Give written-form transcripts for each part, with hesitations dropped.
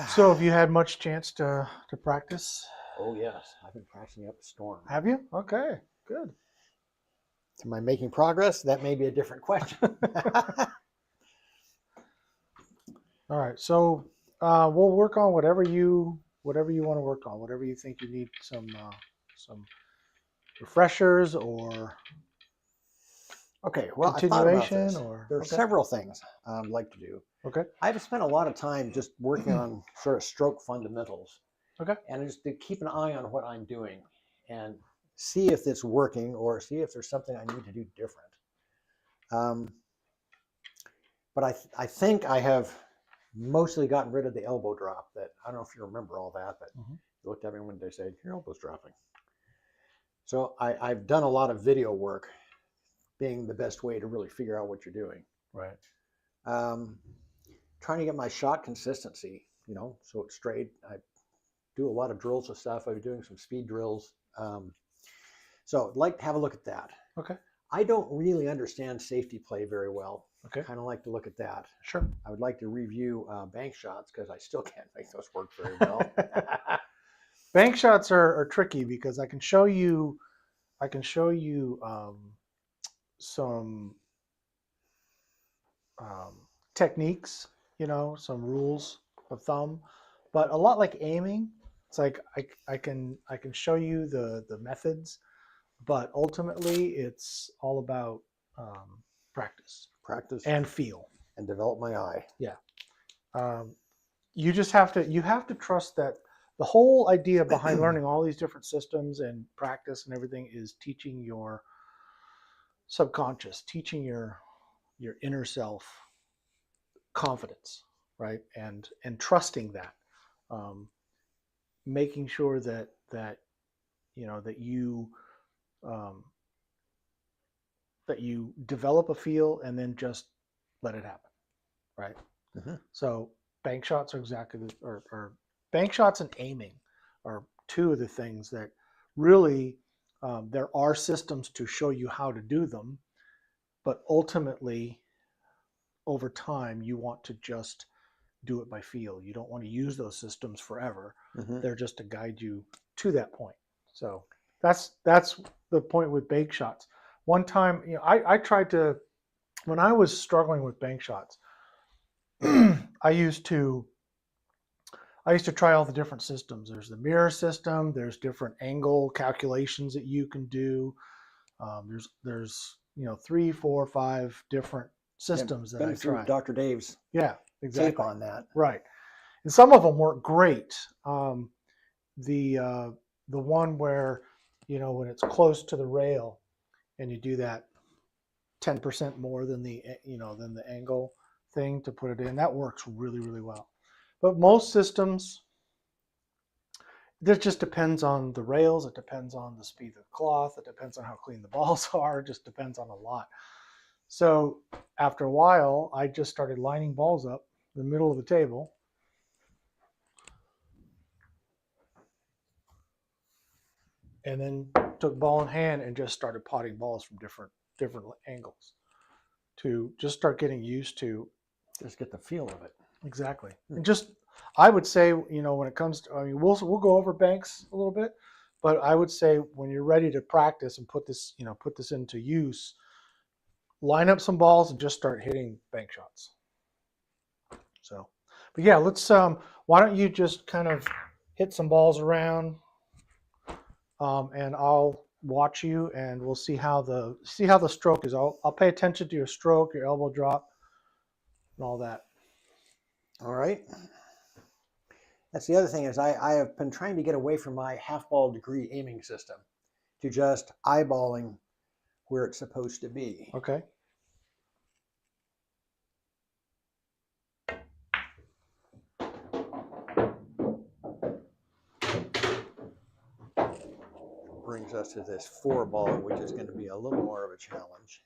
So have you had much chance to practice? Oh yes, I've been practicing up a storm. Have you? Okay, good. Am I making progress? That may be a different question. All right, so we'll work on whatever you want to work on, whatever you think you need some refreshers or Okay, well, I thought about continuation this. or There are okay, several things I'd like to do. okay, I've spent a lot of time just working on sort of stroke fundamentals okay, and just to keep an eye on what I'm doing and see if it's working or see if there's something I need to do different. Um, but I think I have mostly gotten rid of the elbow drop. That I don't know if you remember all that, but hmm you looked at me one day and said, your elbow's dropping. So I've done a lot of video work being the best way to really figure out what you're doing. right, Um, Trying to get my shot consistency, so it's straight. I do a lot of drills and stuff. I've been doing some speed drills. So I'd like to have a look at that. okay, I don't really understand safety play very well. okay, Kind of like to look at that. sure. I would like to review bank shots because I still can't make those work very well. Bank shots are tricky because I can show you some um, techniques, some rules of thumb, but a lot like aiming, it's like I can show you the methods, but ultimately it's all about practice Practice and feel. and develop my eye. Yeah, um, you have to trust that the whole idea behind learning all these different systems and practice and everything is teaching your subconscious, teaching your inner self confidence, right? And trusting that, um, making sure um, that you develop a feel and then just let it happen, right? Mm-hmm. So bank shots are exactly or bank shots and aiming are two of the things that really, there are systems to show you how to do them, but ultimately over time you want to just do it by feel. You don't want to use those systems forever. Mm-hmm. They're just to guide you to that point. So that's the point with bank shots. One time, I tried to, when I was struggling with bank shots, I used to try all the different systems. There's the mirror system. There's different angle calculations that you can do. There's 3, 4, 5 different Yeah, systems that I been through tried. Dr. Dave's Yeah, tape exactly. on that. Right. And some of them work great. The uh, the one where when it's close to the rail and you do that 10% more than the angle thing to put it in, that works really really well. But most systems, that just depends on the rails. It depends on the speed of the cloth. It depends on how clean the balls are. It just depends on a lot. So after a while, I just started lining balls up in the middle of the table, and then took ball in hand and just started potting balls from different angles to just start getting used to. Just get the feel of it. Exactly. And just, I would say, when it comes to, I mean, we'll go over banks a little bit, but I would say when you're ready to practice and put this into use, line up some balls and just start hitting bank shots. So, but yeah, why don't you just kind of hit some balls around, and I'll watch you, and we'll see how the stroke is. I'll pay attention to your stroke, your elbow drop, and all that. All right. That's the other thing is I have been trying to get away from my half ball degree aiming system to just eyeballing where it's supposed to be. Okay. Brings us to this 4 ball, which is going to be a little more of a challenge.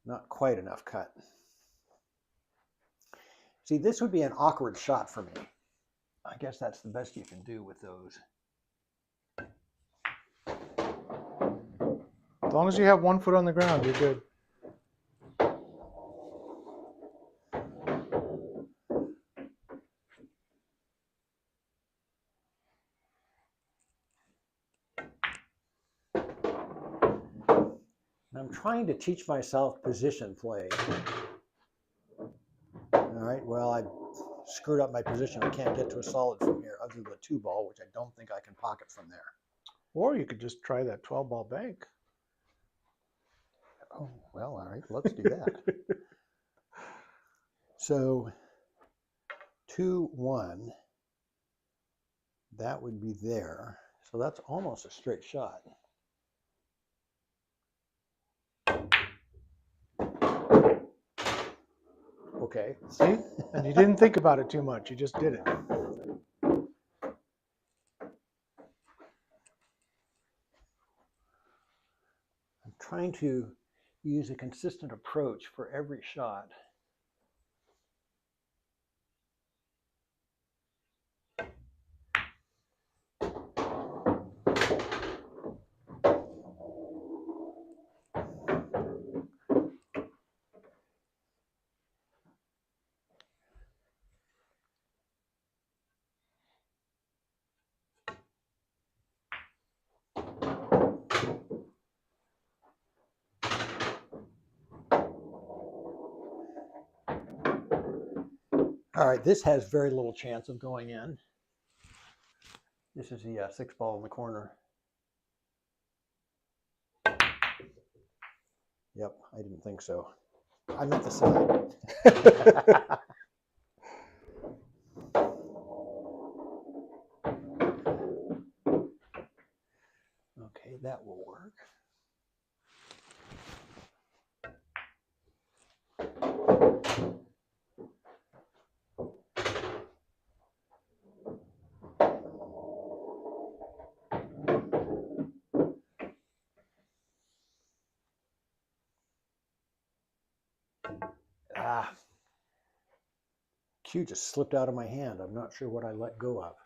Not quite enough cut. See, this would be an awkward shot for me. I guess that's the best you can do with those. As long as you have one foot on the ground, you're good. I'm trying to teach myself position play. All right, well, I screwed up my position. I can't get to a solid from here other than the 2-ball, which I don't think I can pocket from there. Or you could just try that 12-ball bank. Oh, well, all right, let's do that. So 2-1, that would be there. So that's almost a straight shot. Okay. See? And you didn't think about it too much. You just did it. I'm trying to use a consistent approach for every shot. All right, this has very little chance of going in. This is the 6-ball in the corner. Yep, I didn't think so. I meant the side. Okay, that will work. Cue just slipped out of my hand. I'm not sure what I let go of.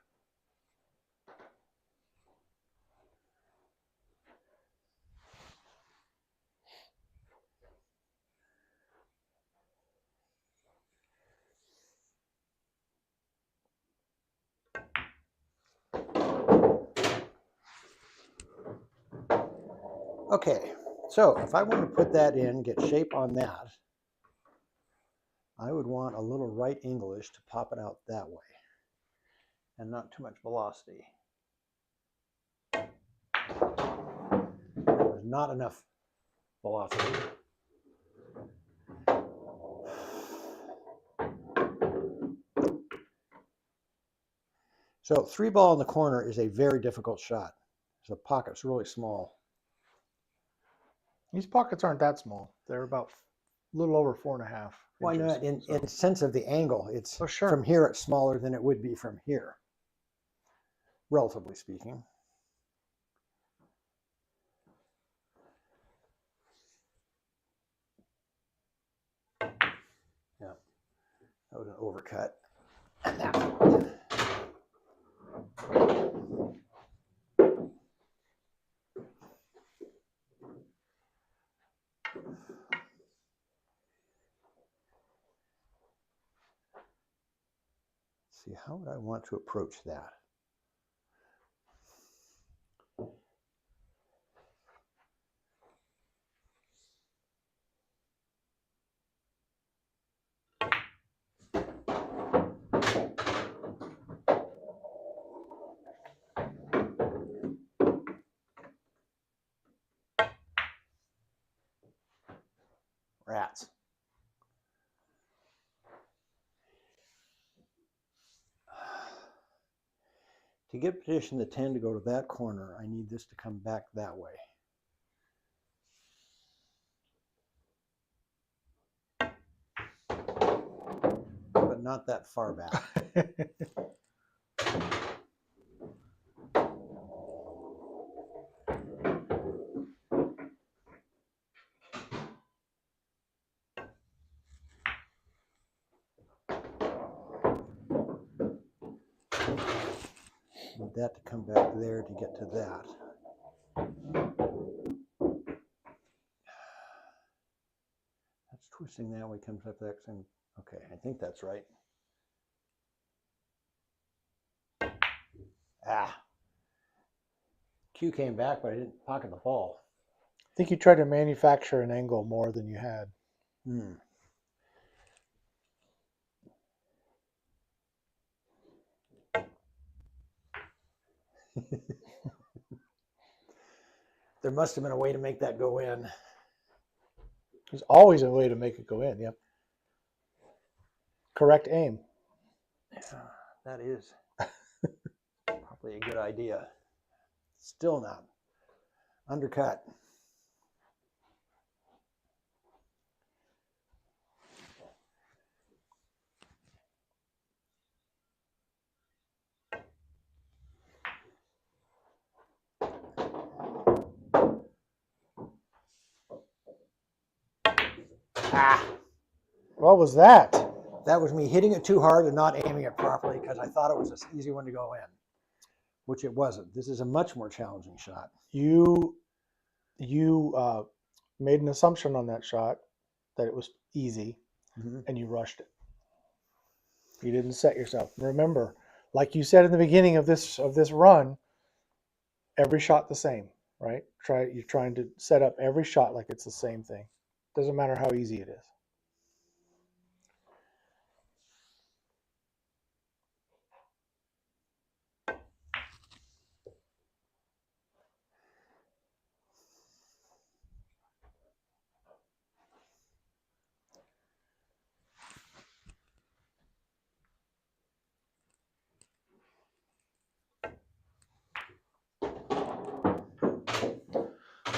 Okay, so if I want to put that in, get shape on that, I would want a little right English to pop it out that way and not too much velocity. There's not enough velocity. So 3-ball in the corner is a very difficult shot. The pocket's really small. These pockets aren't that small. They're about a little over 4.5 Why inches. not? In the sense of the angle, it's Oh, sure. from here it's smaller than it would be from here, relatively speaking. Yeah, that was an overcut. And now. See, how would I want to approach that? Rats. To get position the 10 to go to that corner, I need this to come back that way. But not that far back. Need that to come back there to get to that. That's twisting that way, comes up that same. Okay, I think that's right. Cue came back, but I didn't pocket the ball. think you tried to manufacture an angle more than you had. Hmm. There must have been a way to make that go in. There's always a way to make it go in. Yep. Correct aim. Yeah, that is probably a good idea. Still not. Undercut. Ah, What was that? that was me hitting it too hard and not aiming it properly because I thought it was an easy one to go in, which it wasn't. This is a much more challenging shot. You made an assumption on that shot that it was easy, Mm-hmm. and you rushed it. You didn't set yourself. Remember, like you said in the beginning of this run, every shot the same, right? You're trying to set up every shot like it's the same thing. Doesn't matter how easy it is.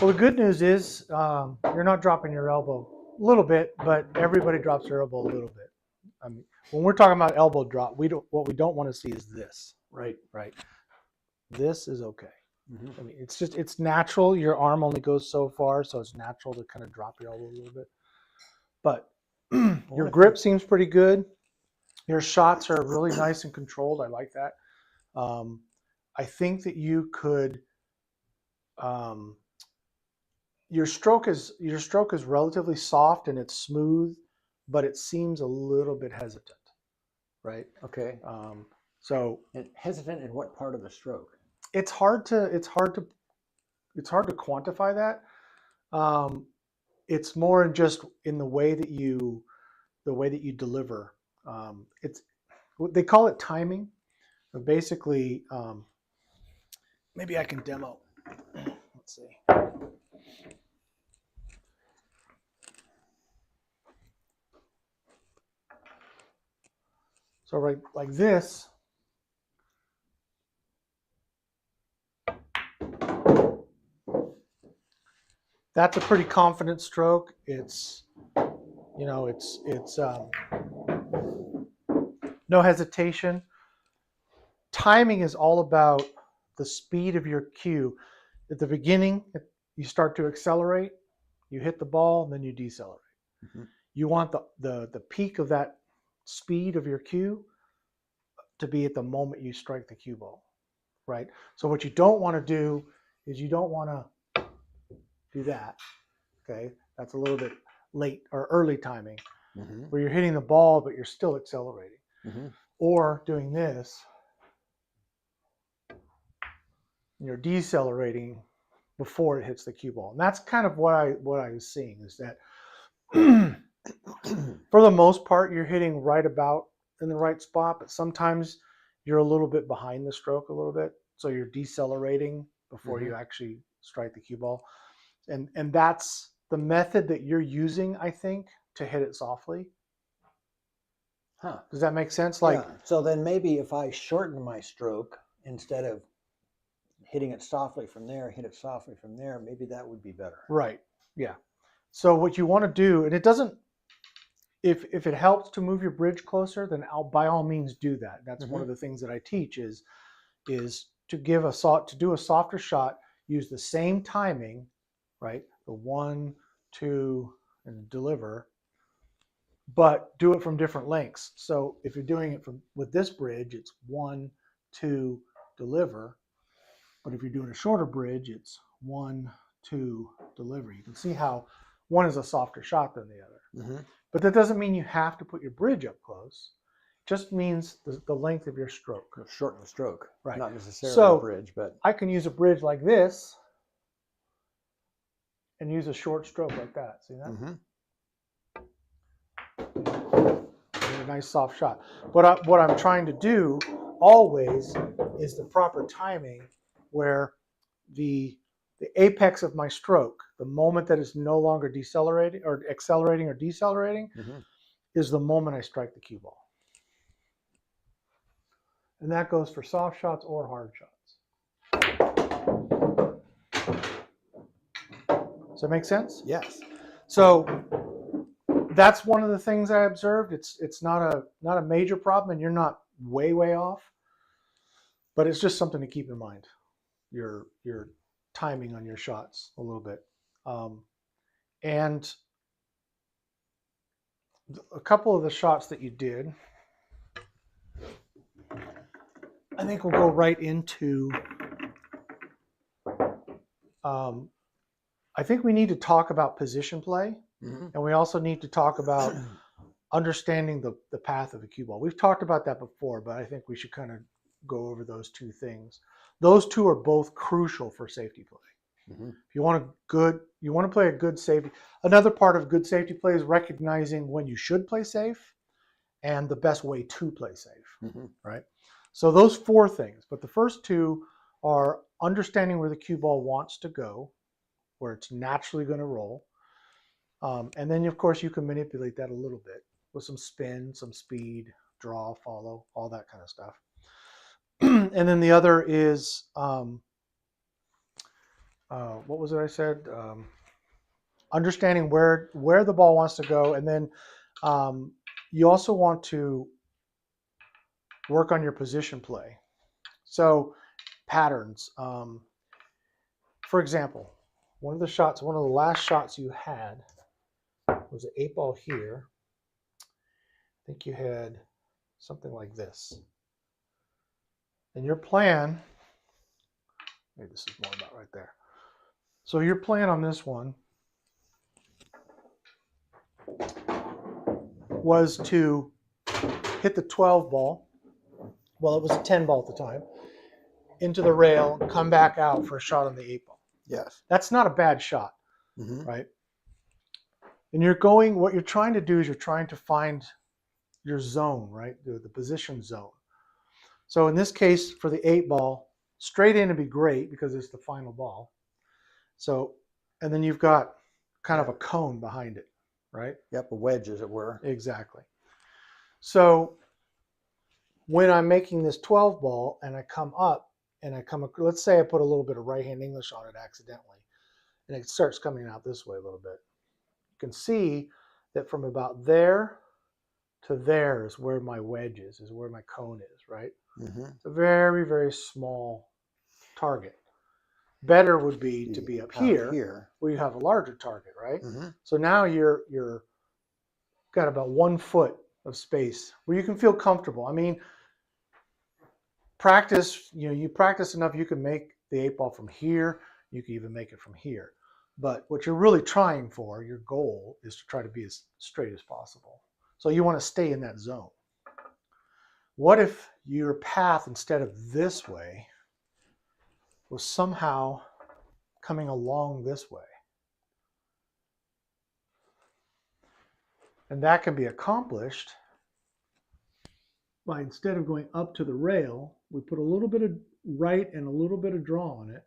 Well, the good news is you're not dropping your elbow a little bit, but everybody drops their elbow a little bit. I mean, when we're talking about elbow drop, what we don't want to see is this. Right. Right. This is okay. Mm-hmm. I mean, it's natural. Your arm only goes so far, so it's natural to kind of drop your elbow a little bit. But your grip seems pretty good. Your shots are really nice and controlled. I like that. I think that you could. Your stroke is relatively soft and it's smooth, but it seems a little bit hesitant, right? Okay. So And hesitant in what part of the stroke? it's hard to quantify that. It's more in just in the way that you deliver. It's they call it timing, but basically, maybe I can demo. Let's see. So right like this. That's a pretty confident stroke. It's, no hesitation. Timing is all about the speed of your cue. At the beginning, you start to accelerate, you hit the ball, and then you decelerate. Mm-hmm. You want the peak of that speed of your cue to be at the moment you strike the cue ball, right? So what you don't want to do is you don't want to do that. Okay, that's a little bit late or early timing, Mm-hmm. where you're hitting the ball but you're still accelerating, Mm-hmm. or doing this, you're decelerating before it hits the cue ball. And that's kind of what I was seeing is that for the most part you're hitting right about in the right spot, but sometimes you're a little bit behind the stroke a little bit, so you're decelerating before Mm-hmm. you actually strike the cue ball. And that's the method that you're using, I think, to hit it softly. Huh. Does that make sense? Like, yeah. So then maybe if I shorten my stroke instead of hitting it softly from there, hit it softly from there, maybe that would be better. right. Yeah. So what you want to do, and it doesn't, if it helps to move your bridge closer, then by all means do that. That's one of the things that I teach is to do a softer shot, use the same timing, right? The 1, 2, and deliver, but do it from different lengths. So if you're doing it with this bridge, it's 1, 2, deliver. But if you're doing a shorter bridge, it's 1, 2, deliver. You can see how one is a softer shot than the other. Mm-hmm. But that doesn't mean you have to put your bridge up close. It just means the length of your stroke. Shorten the stroke, right? Not necessarily So a bridge, but I can use a bridge like this and use a short stroke like that. See that? Mm-hmm. A nice soft shot. But what I'm trying to do always is the proper timing where the apex of my stroke, the moment that is no longer decelerating or accelerating or decelerating, Mm-hmm. is the moment I strike the cue ball. And that goes for soft shots or hard shots. Does that make sense? Yes. So that's one of the things I observed. It's not a major problem, and you're not way off, but it's just something to keep in mind. Your timing on your shots a little bit, and a couple of the shots that you did, I think we'll go right into. I think we need to talk about position play, Mm-hmm. and we also need to talk about understanding the path of a cue ball. We've talked about that before, but I think we should kind of go over those two things. Those two are both crucial for safety play. Mm-hmm. If you want to play a good safety. Another part of good safety play is recognizing when you should play safe and the best way to play safe. Mm-hmm. Right? So those four things, but the first two are understanding where the cue ball wants to go, where it's naturally going to roll. And then, of course, you can manipulate that a little bit with some spin, some speed, draw, follow, all that kind of stuff. And then the other is, what was it I said? Understanding where the ball wants to go. And then you also want to work on your position play. So patterns. For example, one of the last shots you had was an 8-ball here. I think you had something like this. And your plan, maybe this is more about right there. So your plan on this one was to hit the 12 ball, well, it was a 10 ball at the time, into the rail, come back out for a shot on the 8-ball. Yes. That's not a bad shot, Mm-hmm. right? And what you're trying to do is you're trying to find your zone, right? The position zone. So in this case, for the 8-ball, straight in would be great because it's the final ball. So, and then you've got kind of a cone behind it, right? Yep, a wedge, as it were. Exactly. So when I'm making this 12 ball and I come up and let's say I put a little bit of right-hand English on it accidentally, and it starts coming out this way a little bit. You can see that from about there to there is where my wedge is where my cone is, right? Mm-hmm. It's a very, very small target. Better would be to be up here where you have a larger target, right? Mm-hmm. So now you're got about 1 foot of space where you can feel comfortable. I mean, you practice enough, you can make the 8-ball from here. You can even make it from here. But what you're really trying for, your goal, is to try to be as straight as possible. So you want to stay in that zone. What if your path, instead of this way, was somehow coming along this way? And that can be accomplished by, instead of going up to the rail, we put a little bit of right and a little bit of draw on it.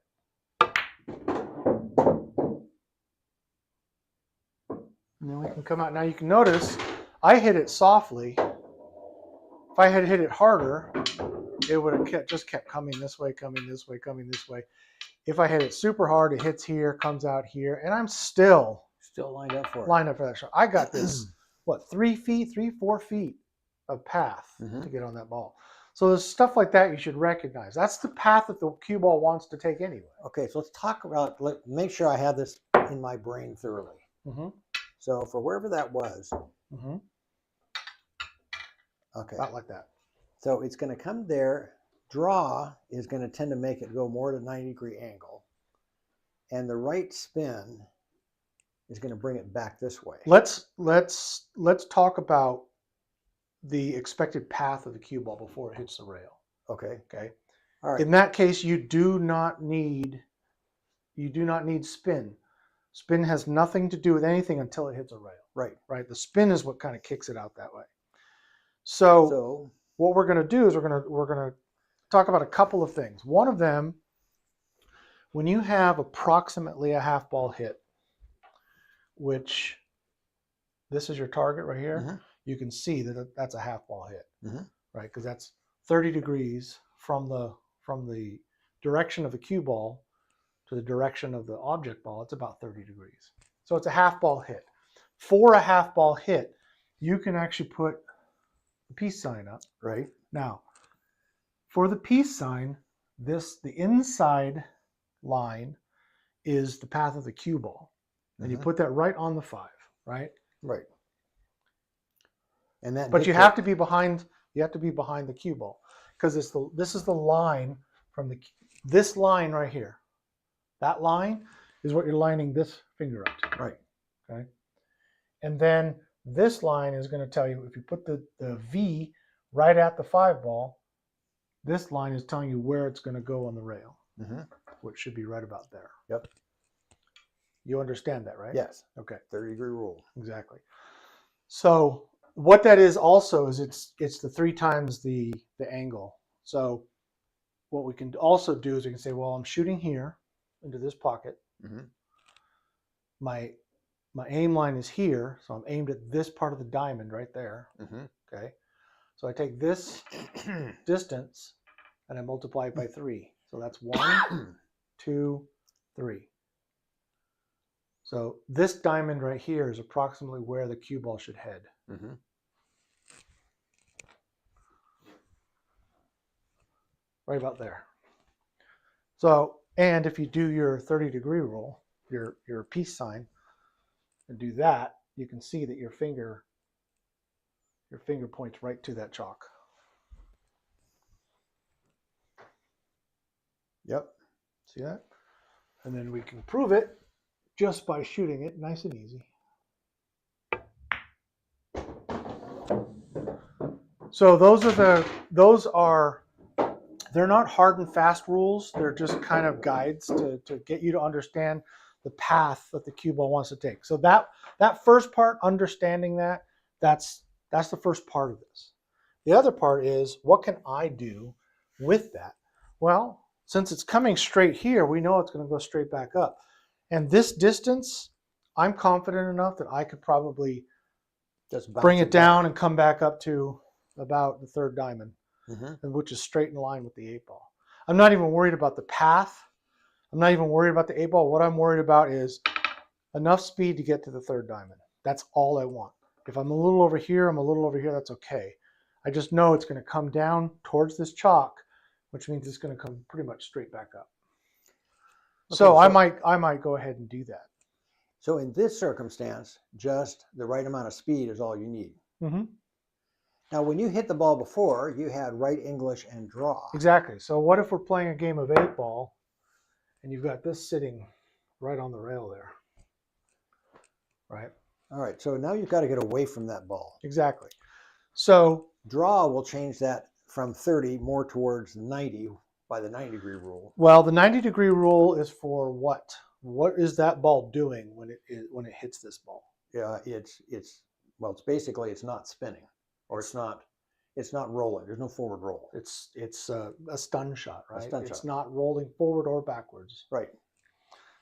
And then we can come out. Now you can notice I hit it softly. If I had hit it harder, it would have just kept coming this way, coming this way, coming this way. If I hit it super hard, it hits here, comes out here, and I'm still lined up for that shot. I got this, 3, 4 feet of path Mm-hmm. to get on that ball. So there's stuff like that you should recognize. That's the path that the cue ball wants to take anyway. Okay, so let's talk about, make sure I have this in my brain thoroughly. Mm-hmm. So for wherever that was, Mm-hmm. okay, About like that. so it's going to come there. Draw is going to tend to make it go more to 90-degree angle. And the right spin is going to bring it back this way. Let's talk about the expected path of the cue ball before it hits the rail. Okay. Okay. All right. In that case, you do not need spin. Spin has nothing to do with anything until it hits a rail, Right. right? The spin is what kind of kicks it out that way. So So, what we're going to do is we're going to talk about a couple of things. One of them, when you have approximately a half ball hit, which this is your target right here, Mhm. you can see that that's a half ball hit, Mhm. right? Because that's 30 degrees from the direction of the cue ball to the direction of the object ball. It's about 30 degrees. So it's a half ball hit. For a half ball hit, you can actually put the peace sign up. right. Now, for the peace sign, the inside line is the path of the cue ball. And you Mhm. put that right on the 5, right? Right. And that But you have to dictates- be behind the cue ball because this is the line from this line right here. That line is what you're lining this finger up to. Right. Okay. And then this line is going to tell you if you put the V right at the 5 ball, this line is telling you where it's going to go on the rail, Mhm. which should be right about there. Yep. You understand that, right? Yes. Okay. 30-degree rule. Exactly. So what that is also is it's the 3 times the angle. So what we can also do is we can say, well, I'm shooting here into this pocket. Mhm. My aim line is here, so I'm aimed at this part of the diamond right there. Mhm. Okay. So I take this distance and I multiply it by 3. So that's 1, 2, 3. So this diamond right here is approximately where the cue ball should head. Mhm. Right about there. So, and if you do your 30-degree rule, your peace sign, and do that, you can see that your finger points right to that chalk. Yep. See that? And then we can prove it just by shooting it nice and easy. So they're not hard and fast rules. They're just kind of guides to get you to understand the path that the cue ball wants to take. So that first part, understanding that's the first part of this. The other part is, what can I do with that? Well, since it's coming straight here, we know it's going to go straight back up. And this distance, I'm confident enough that I could probably Just bring bounce it down and come back up to about the 3rd diamond, Mhm. which is straight in line with the 8 ball. I'm not even worried about the path. I'm not even worried about the 8 ball. What I'm worried about is enough speed to get to the 3rd diamond. That's all I want. If I'm a little over here, I'm a little over here, that's okay. I just know it's going to come down towards this chalk, which means it's going to come pretty much straight back up. Okay, So I so- might go ahead and do that. So in this circumstance, just the right amount of speed is all you need. Mm-hmm. Now, when you hit the ball before, you had right English and draw. Exactly. So what if we're playing a game of 8 ball and you've got this sitting right on the rail there, right? All right, so now you've got to get away from that ball. Exactly. So Draw will change that from 30 more towards 90 by the 90-degree rule. well, the 90-degree rule is for what? What is that ball doing when it hits this ball? Yeah, it's basically it's not spinning, or it's not rolling. There's no forward roll. It's a stun shot, right? stun It's shot. not rolling forward or backwards. Right.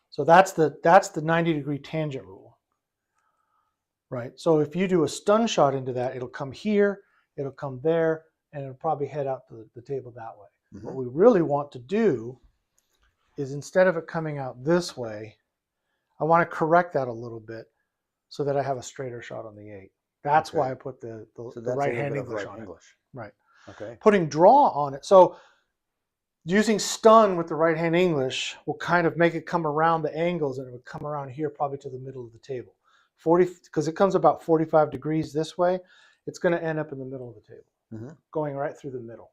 So that's the 90-degree tangent rule, right? So if you do a stun shot into that, it'll come here, it'll come there, and it'll probably head out to the table that way. Mhm. What we really want to do is, instead of it coming out this way, I want to correct that a little bit so that I have a straighter shot on the 8. That's Okay. why I put the So that's right a little hand bit of English right on English. it. Right. Okay. Putting draw on it. So using stun with the right hand English will kind of make it come around the angles, and it would come around here probably to the middle of the table. 40, because it comes about 45 degrees this way, it's going to end up in the middle of the table, Mhm. going right through the middle.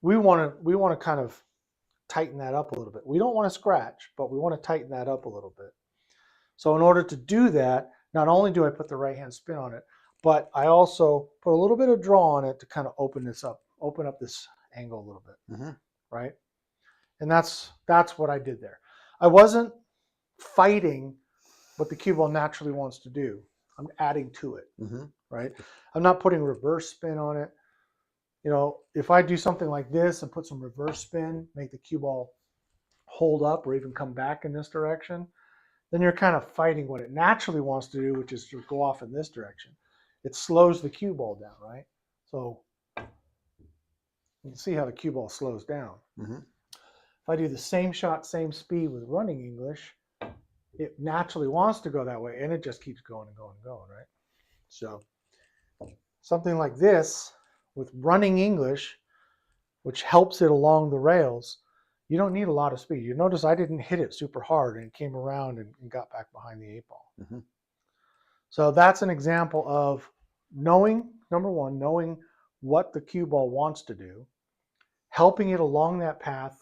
We want to kind of tighten that up a little bit. We don't want to scratch, but we want to tighten that up a little bit. So in order to do that, not only do I put the right hand spin on it, but I also put a little bit of draw on it to kind of open up this angle a little bit, Mhm. right? And that's what I did there. I wasn't fighting what the cue ball naturally wants to do. I'm adding to it, Mm-hmm. right? I'm not putting reverse spin on it. You know, if I do something like this and put some reverse spin, make the cue ball hold up or even come back in this direction, then you're kind of fighting what it naturally wants to do, which is to go off in this direction. It slows the cue ball down, right? So you can see how the cue ball slows down. Mm-hmm. If I do the same shot, same speed with running English, it naturally wants to go that way, and it just keeps going and going and going, right? So something like this with running English, which helps it along the rails, you don't need a lot of speed. You notice I didn't hit it super hard, and it came around and got back behind the 8-ball. Mm-hmm. So that's an example of knowing, number one, knowing what the cue ball wants to do, helping it along that path,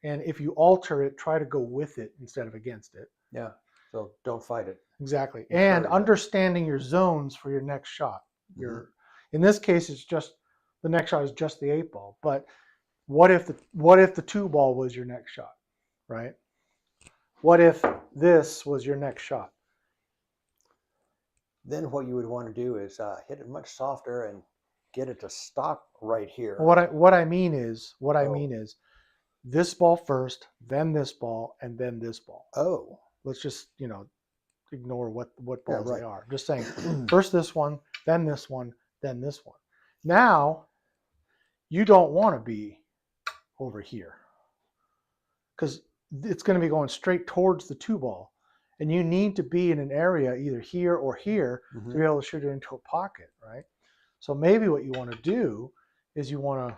and if you alter it, try to go with it instead of against it. Yeah. So don't fight it. Exactly. Encourage And it. understanding your zones for your next shot. Mhm. In this case, it's just the next shot is just the 8-ball. But what if the 2-ball was your next shot, right? What if this was your next shot? Then what you would want to do is hit it much softer and get it to stop right here. What I mean is Oh. this ball first, then this ball, and then this ball. Oh. Let's just ignore what balls right. they are. Just saying first this one, then this one, then this one. Now you don't want to be over here because it's going to be going straight towards the 2-ball, and you need to be in an area either here or here Mhm. to be able to shoot it into a pocket, right? So maybe what you want to do is you want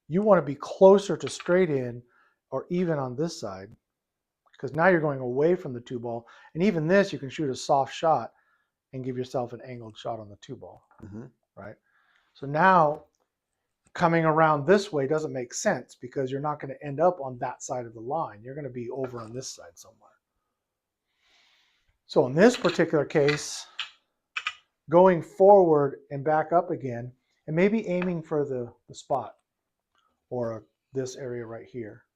to be closer to straight in or even on this side, because now you're going away from the 2-ball, and even this you can shoot a soft shot and give yourself an angled shot on the 2-ball, Mhm. right? So now coming around this way doesn't make sense because you're not going to end up on that side of the line. You're going to be over on this side somewhere. So in this particular case, going forward and back up again, and maybe aiming for the spot or this area right here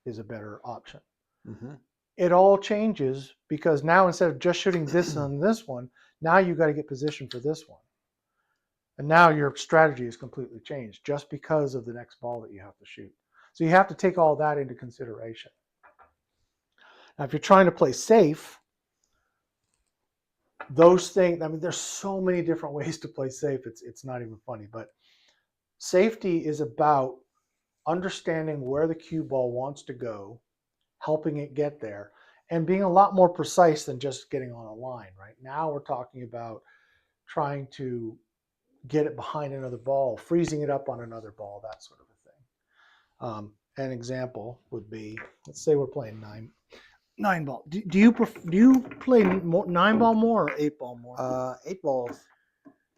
is a better option. Mhm. It all changes because now instead of just shooting this on this one, now you got to get positioned for this one. And now your strategy is completely changed just because of the next ball that you have to shoot. So you have to take all that into consideration. Now, if you're trying to play safe, those things, I mean, there's so many different ways to play safe. It's not even funny, but safety is about understanding where the cue ball wants to go, helping it get there, and being a lot more precise than just getting on a line, right? Now we're talking about trying to get it behind another ball, freezing it up on another ball, that sort of a thing. An example would be, let's say we're playing 9-ball. Do you play 9-ball more or 8-ball more? 8-ball's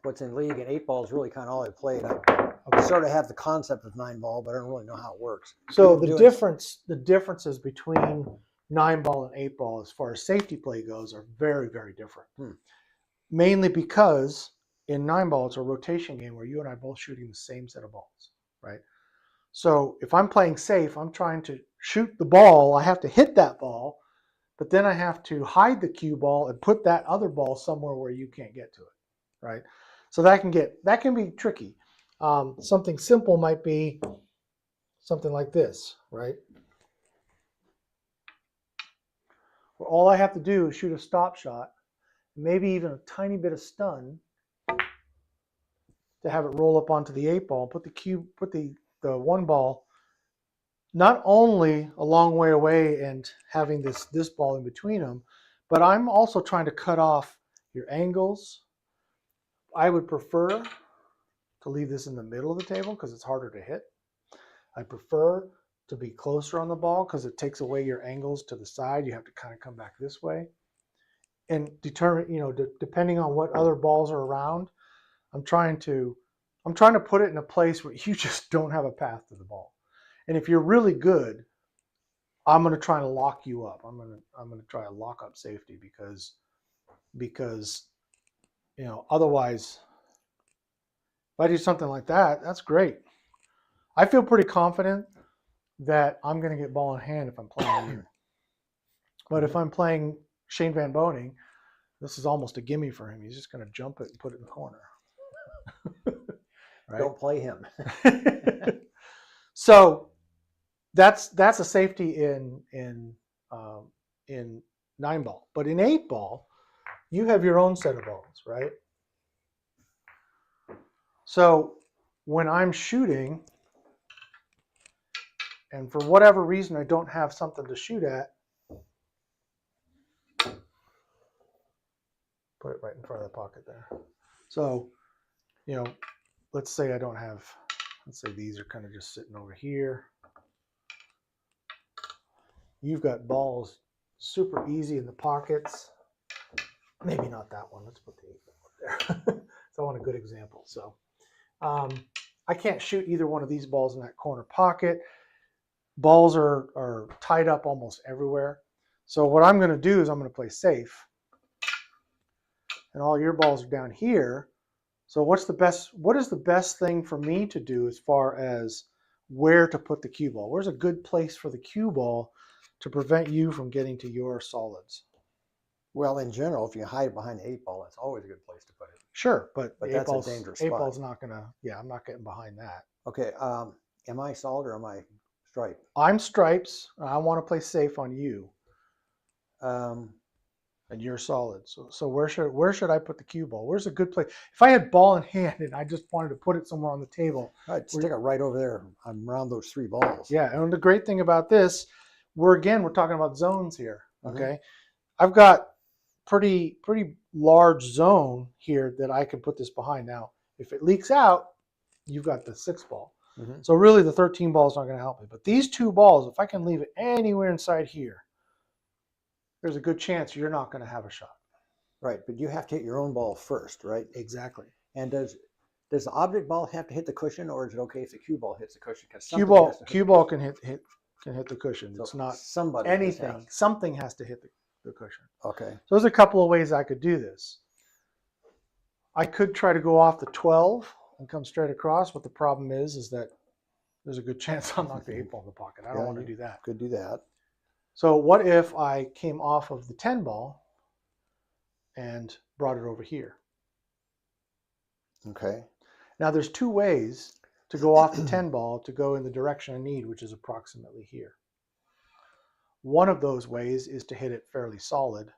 what's in league, and 8-ball's really kind of all I played. I sort of have the concept of 9-ball, but I don't really know how it works. So the differences between 9-ball and 8-ball as far as safety play goes are very, very different. Mainly because in 9-ball, it's a rotation game where you and I are both shooting the same set of balls, right? So if I'm playing safe, I'm trying to shoot the ball. I have to hit that ball, but then I have to hide the cue ball and put that other ball somewhere where you can't get to it, right? So that can be tricky. Something simple might be something like this, right? Where all I have to do is shoot a stop shot, maybe even a tiny bit of stun to have it roll up onto the 8-ball, put the 1-ball not only a long way away and having this ball in between them, but I'm also trying to cut off your angles. I would prefer to leave this in the middle of the table because it's harder to hit. I prefer to be closer on the ball because it takes away your angles to the side. You have to kind of come back this way. And determine, depending on what other balls are around, I'm trying to put it in a place where you just don't have a path to the ball. And if you're really good, I'm going to try to lock you up. I'm going to try to lock up safety because otherwise, if I do something like that, that's great. I feel pretty confident that I'm going to get ball in hand if I'm playing you. But if I'm playing Shane Van Boning, this is almost a gimme for him. He's just going to jump it and put it in the corner. Right? Don't play him. So that's a safety in 9-ball, but in 8-ball, you have your own set of balls, right? So when I'm shooting, and for whatever reason I don't have something to shoot at, put it right in front of the pocket there. So, you know, let's say I don't have, let's say these are kind of just sitting over here. You've got balls super easy in the pockets. Maybe not that one. Let's put the 8-ball up there. So I want a good example. So I can't shoot either one of these balls in that corner pocket. Balls are tied up almost everywhere. So what I'm going to do is I'm going to play safe. And all your balls are down here. So what is the best thing for me to do as far as where to put the cue ball? Where's a good place for the cue ball to prevent you from getting to your solids? Well, in general, if you hide behind the 8-ball, that's always a good place to put it. Sure, but that's a dangerous spot. 8-ball's not gonna. Yeah, I'm not getting behind that. Okay. Am I solid or am I stripe? I'm stripes. I want to play safe on you, Um, and you're solid. So where should I put the cue ball? Where's a good place? If I had ball in hand and I just wanted to put it somewhere on the table, I'd stick it right over there. I'm around those 3 balls. yeah. And the great thing about this, we're talking about zones here. Okay, I've got pretty large zone here that I can put this behind. Now, if it leaks out, you've got the 6-ball. So really the 13 ball is not going to help me. But these 2 balls, if I can leave it anywhere inside here, there's a good chance you're not going to have a shot. Right, but you have to hit your own ball first, right? Exactly. And does the object ball have to hit the cushion, or is it okay if the cue ball hits the cushion? Cue ball can hit the cushion. So it's not somebody anything. Something has to hit the cushion. Okay. So there's a couple of ways I could do this. I could try to go off the 12 and come straight across, but the problem is that there's a good chance I'll knock the 8-ball in the pocket. I don't want to do that. Could do that. So what if I came off of the 10-ball and brought it over here? Okay. Now there's 2 ways to go off the 10-ball to go in the direction I need, which is approximately here. One of those ways is to hit it fairly solid,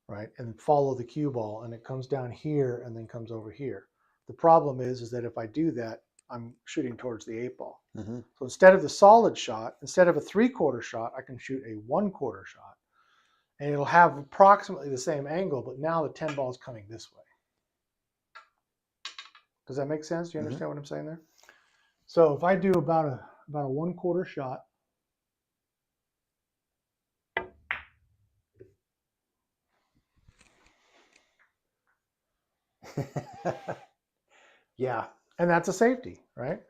right, and follow the cue ball, and it comes down here and then comes over here. The problem is that if I do that, I'm shooting towards the 8-ball. So instead of the solid shot, instead of a 3/4 shot, I can shoot a 1/4 shot, and it'll have approximately the same angle, but now the 10-ball is coming this way. Does that make sense? Do you understand what I'm saying there? So if I do about a 1/4 shot, yeah. and that's a safety, right?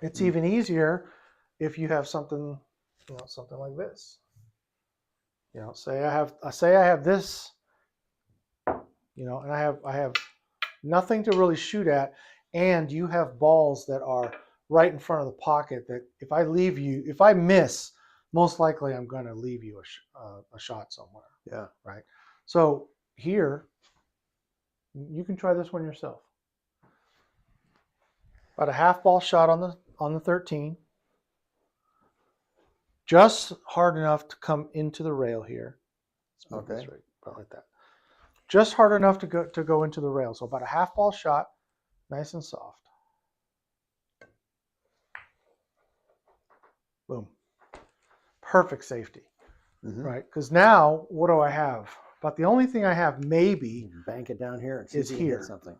It's even easier if you have something, something like this. Say I have this, and I have nothing to really shoot at, and you have balls that are right in front of the pocket that if I miss, most likely I'm going to leave you a shot somewhere. Yeah. Right. So here, you can try this one yourself. About a 1/2-ball shot on the 13, just hard enough to come into the rail here. Let's move this right, about like that. Just hard enough to go into the rail. So about a 1/2-ball shot, nice and soft. Boom. Perfect safety, right? Because now, what do I have? About the only thing I have maybe bank it down here and see is if you here. hit something.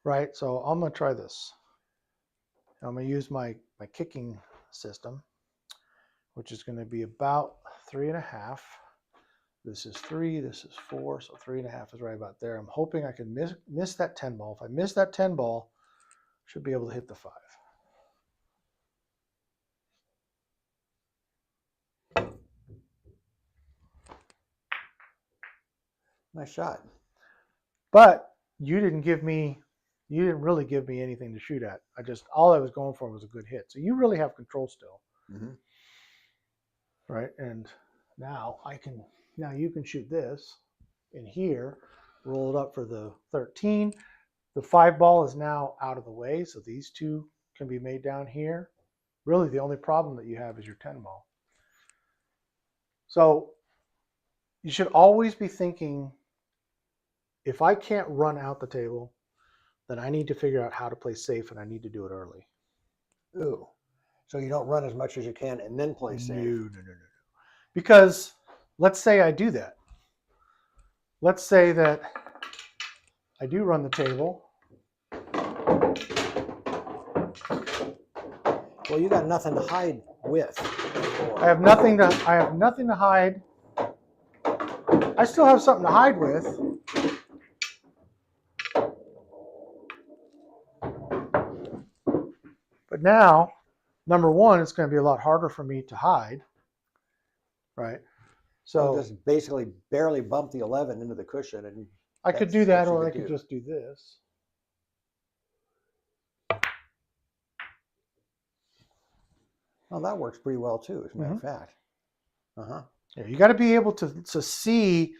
Right, so I'm going to try this. I'm going to use my kicking system, which is going to be about 3.5. This is 3, this is 4, so 3.5 is right about there. I'm hoping I can miss that 10-ball. If I miss that 10-ball, I should be able to hit the 5. Nice shot. But you didn't really give me anything to shoot at. All I was going for was a good hit. So you really have control still. right? And now you can shoot this in here, roll it up for the 13. The 5 ball is now out of the way, so these two can be made down here. Really, the only problem that you have is your 10 ball. So you should always be thinking, if I can't run out the table, then I need to figure out how to play safe, and I need to do it early. Ooh. So you don't run as much as you can and then play safe. No. Because let's say I do that. Let's say that I do run the table. Well, you got nothing to hide with. I have nothing to hide. I still have something to hide with. But now, number one, it's going to be a lot harder for me to hide, right? So So just basically barely bump the 11 into the cushion, and I could that's do that, what you or I could could do. just do this. Well, that works pretty well too, as a matter of fact. Yeah, you got to be able to see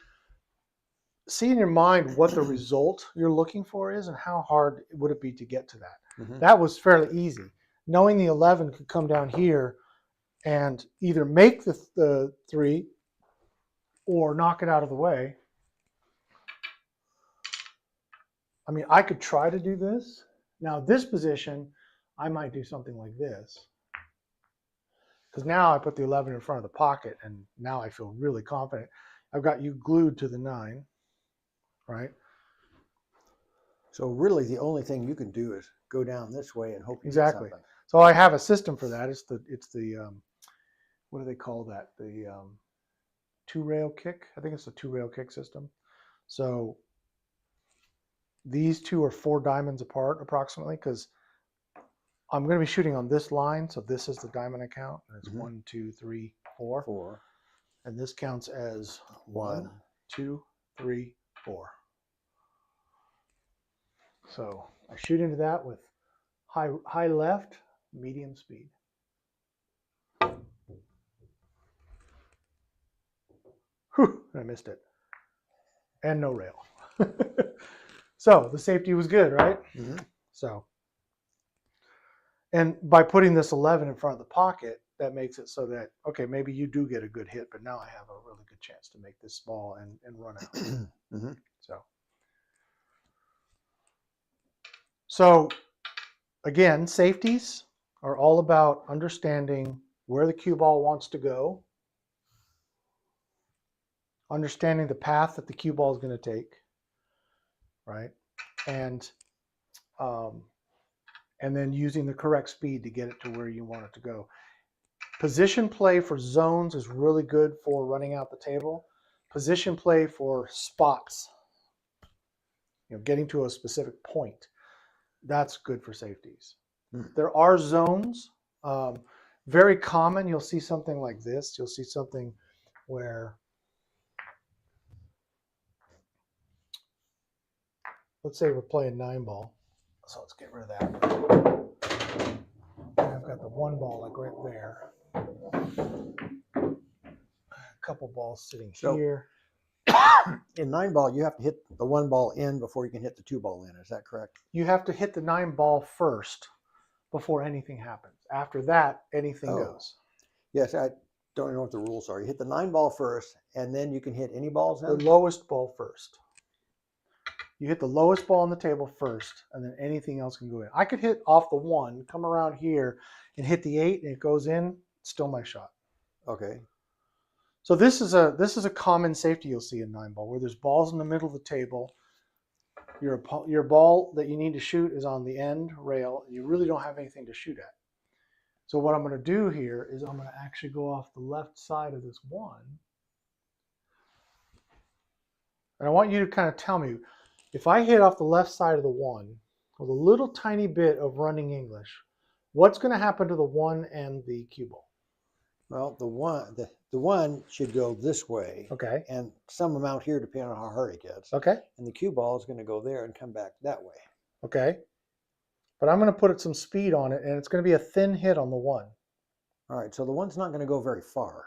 in your mind what the result you're looking for is, and how hard would it be to get to that. Mhm. That was fairly easy. Knowing the 11 could come down here and either make the 3 or knock it out of the way. I mean, I could try to do this. Now, this position, I might do something like this. Because now I put the 11 in front of the pocket, and now I feel really confident. I've got you glued to the 9, right? So really, the only thing you can do is go down this way and hope you Exactly. get something. So I have a system for that. It's the what do they call that? The 2-rail kick. I think it's the 2-rail kick system. So these two are 4 diamonds apart approximately, because I'm going to be shooting on this line. So this is the diamond count. And it's 1, 2, 3, 4. 4. And this counts as 1, 2, 3, 4. So I shoot into that with high left, medium speed. Whew, I missed it. And no rail. So the safety was good, right? Mm-hmm. So, and by putting this 11 in front of the pocket, that makes it so that, okay, maybe you do get a good hit, but now I have a really good chance to make this ball and run out. Mm-hmm. So again, safeties are all about understanding where the cue ball wants to go, understanding the path that the cue ball is going to take, right? And then using the correct speed to get it to where you want it to go. Position play for zones is really good for running out the table. Position play for spots, getting to a specific point, that's good for safeties. There are zones, very common. You'll see something like this. You'll see something where, let's say we're playing 9 ball. So let's get rid of that. And I've got the 1 ball like right there. A couple balls sitting here. In 9 ball, you have to hit the 1 ball in before you can hit the 2 ball in. Is that correct? You have to hit the 9 ball first before anything happens. After that, anything goes. Yes, I don't know what the rules are. You hit the 9 ball first, and then you can hit any balls in? The lowest ball first. You hit the lowest ball on the table first, and then anything else can go in. I could hit off the 1, come around here, and hit the 8, and it goes in. It's still my shot. Okay. So this is a common safety you'll see in 9 ball, where there's balls in the middle of the table. Your ball that you need to shoot is on the end rail, and you really don't have anything to shoot at. So what I'm going to do here is I'm going to actually go off the left side of this 1. And I want you to kind of tell me, if I hit off the left side of the 1 with a little tiny bit of running English, what's going to happen to the 1 and the cue ball? Well, the one should go this way. Okay. And some amount here, depending on how hard it gets. Okay. And the cue ball is going to go there and come back that way. Okay. But I'm going to put some speed on it, and it's going to be a thin hit on the 1. All right. So the 1's not going to go very far.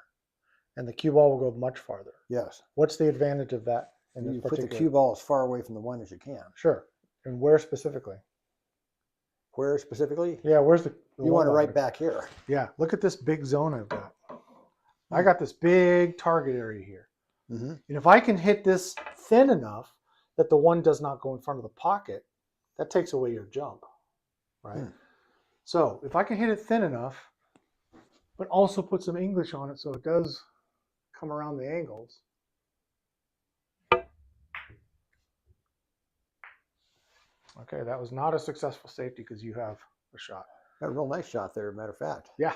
and the cue ball will go much farther. Yes. What's the advantage of that in this You put particular? the cue ball as far away from the one as you can. Sure. And where specifically? Where specifically? Yeah, where's the You want it right back here. Yeah, look at this big zone I've got. I Hmm. got this big target area here. Mm-hmm. And if I can hit this thin enough that the one does not go in front of the pocket, that takes away your jump, right? Hmm. So if I can hit it thin enough, but also put some English on it so it does come around the angles. Okay, that was not a successful safety because you have a shot. Got a real nice shot there, matter of fact. Yeah.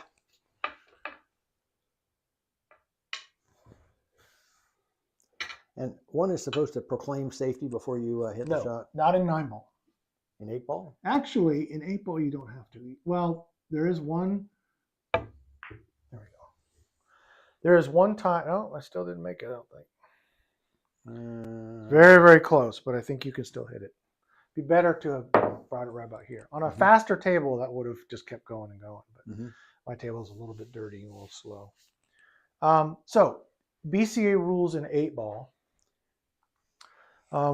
And one is supposed to proclaim safety before you hit the No, shot. not in 9-ball. In 8-ball? Actually, in 8-ball, you don't have to. Well, there is one. There we go. There is one time. Oh, I still didn't make it, I don't think. Very, very close, but I think you can still hit it. Be better to have brought it right about here. On a faster table, that would have just kept going and going. But my table is a little bit dirty and a little slow. So BCA rules in 8-ball,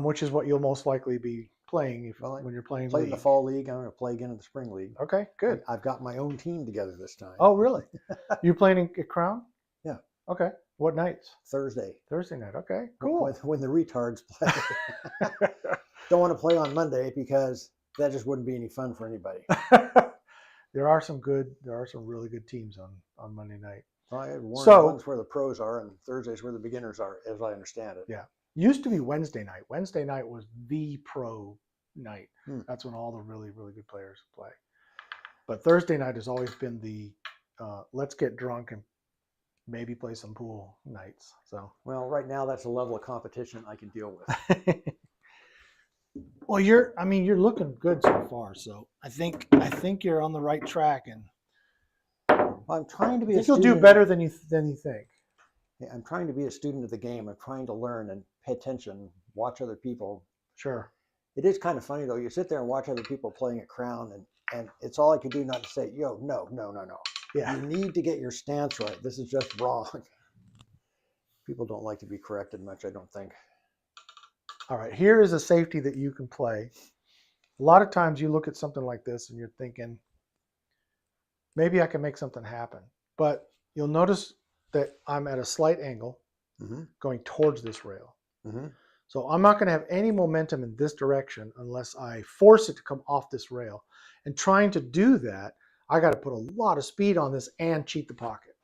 which is what you'll most likely be playing when you're playing Played in league. the fall league. I'm going to play again in the spring league. Okay, good. I've got my own team together this time. Oh, really? You playing at Crown? Yeah. Okay. What nights? Thursday. Thursday night. Okay, cool. When the retards play. Don't want to play on Monday because that just wouldn't be any fun for anybody. There are some really good teams on Monday night. One's where the pros are, and Thursday's where the beginners are, as I understand it. Yeah. Used to be Wednesday night. Wednesday night was the pro night. That's when all the really, really good players play. But Thursday night has always been the let's get drunk and maybe play some pool nights. So well, right now that's a level of competition I can deal with. Well, you're looking good so far. So I think you're on the right track, and I'm trying to be. You'll do better than you think. Yeah, I'm trying to be a student of the game. I'm trying to learn and pay attention, watch other people. Sure. It is kind of funny though. You sit there and watch other people playing at Crown, and it's all I could do not to say, "Yo, no." Yeah. You need to get your stance right. This is just wrong. People don't like to be corrected much, I don't think. All right, here is a safety that you can play. A lot of times you look at something like this and you're thinking, maybe I can make something happen. But you'll notice that I'm at a slight angle going towards this rail. So I'm not going to have any momentum in this direction unless I force it to come off this rail. And trying to do that, I got to put a lot of speed on this and cheat the pocket,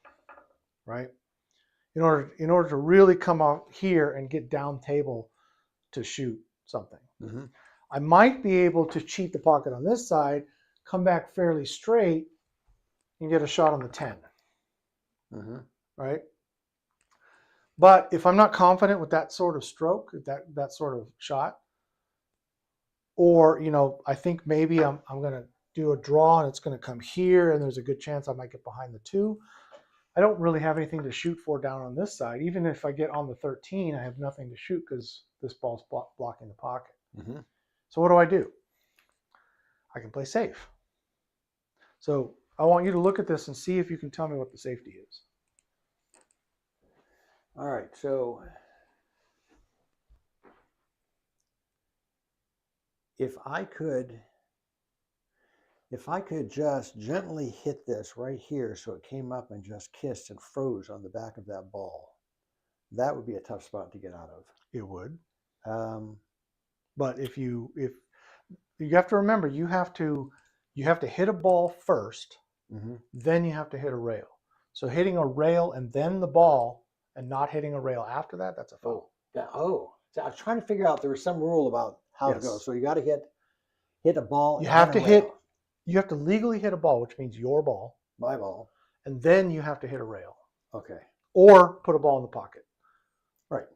right? In order to really come out here and get down table to shoot something. I might be able to cheat the pocket on this side, come back fairly straight, and get a shot on the 10. Right? But if I'm not confident with that sort of stroke, that sort of shot, or I think maybe I'm going to do a draw and it's going to come here, and there's a good chance I might get behind the 2. I don't really have anything to shoot for down on this side. Even if I get on the 13, I have nothing to shoot because this ball's blocking the pocket. So what do? I can play safe. So I want you to look at this and see if you can tell me what the safety is. All right, so if I could just gently hit this right here so it came up and just kissed and froze on the back of that ball, that would be a tough spot to get out of. It would. But if you have to remember, you have to hit a ball first, then you have to hit a rail. So hitting a rail and then the ball and not hitting a rail after that, that's a foul. So I was trying to figure out there was some rule about how to go. So you got to hit a ball. You have to legally hit a ball, which means your ball. My ball. And then you have to hit a rail. Okay. Or put a ball in the pocket. Right.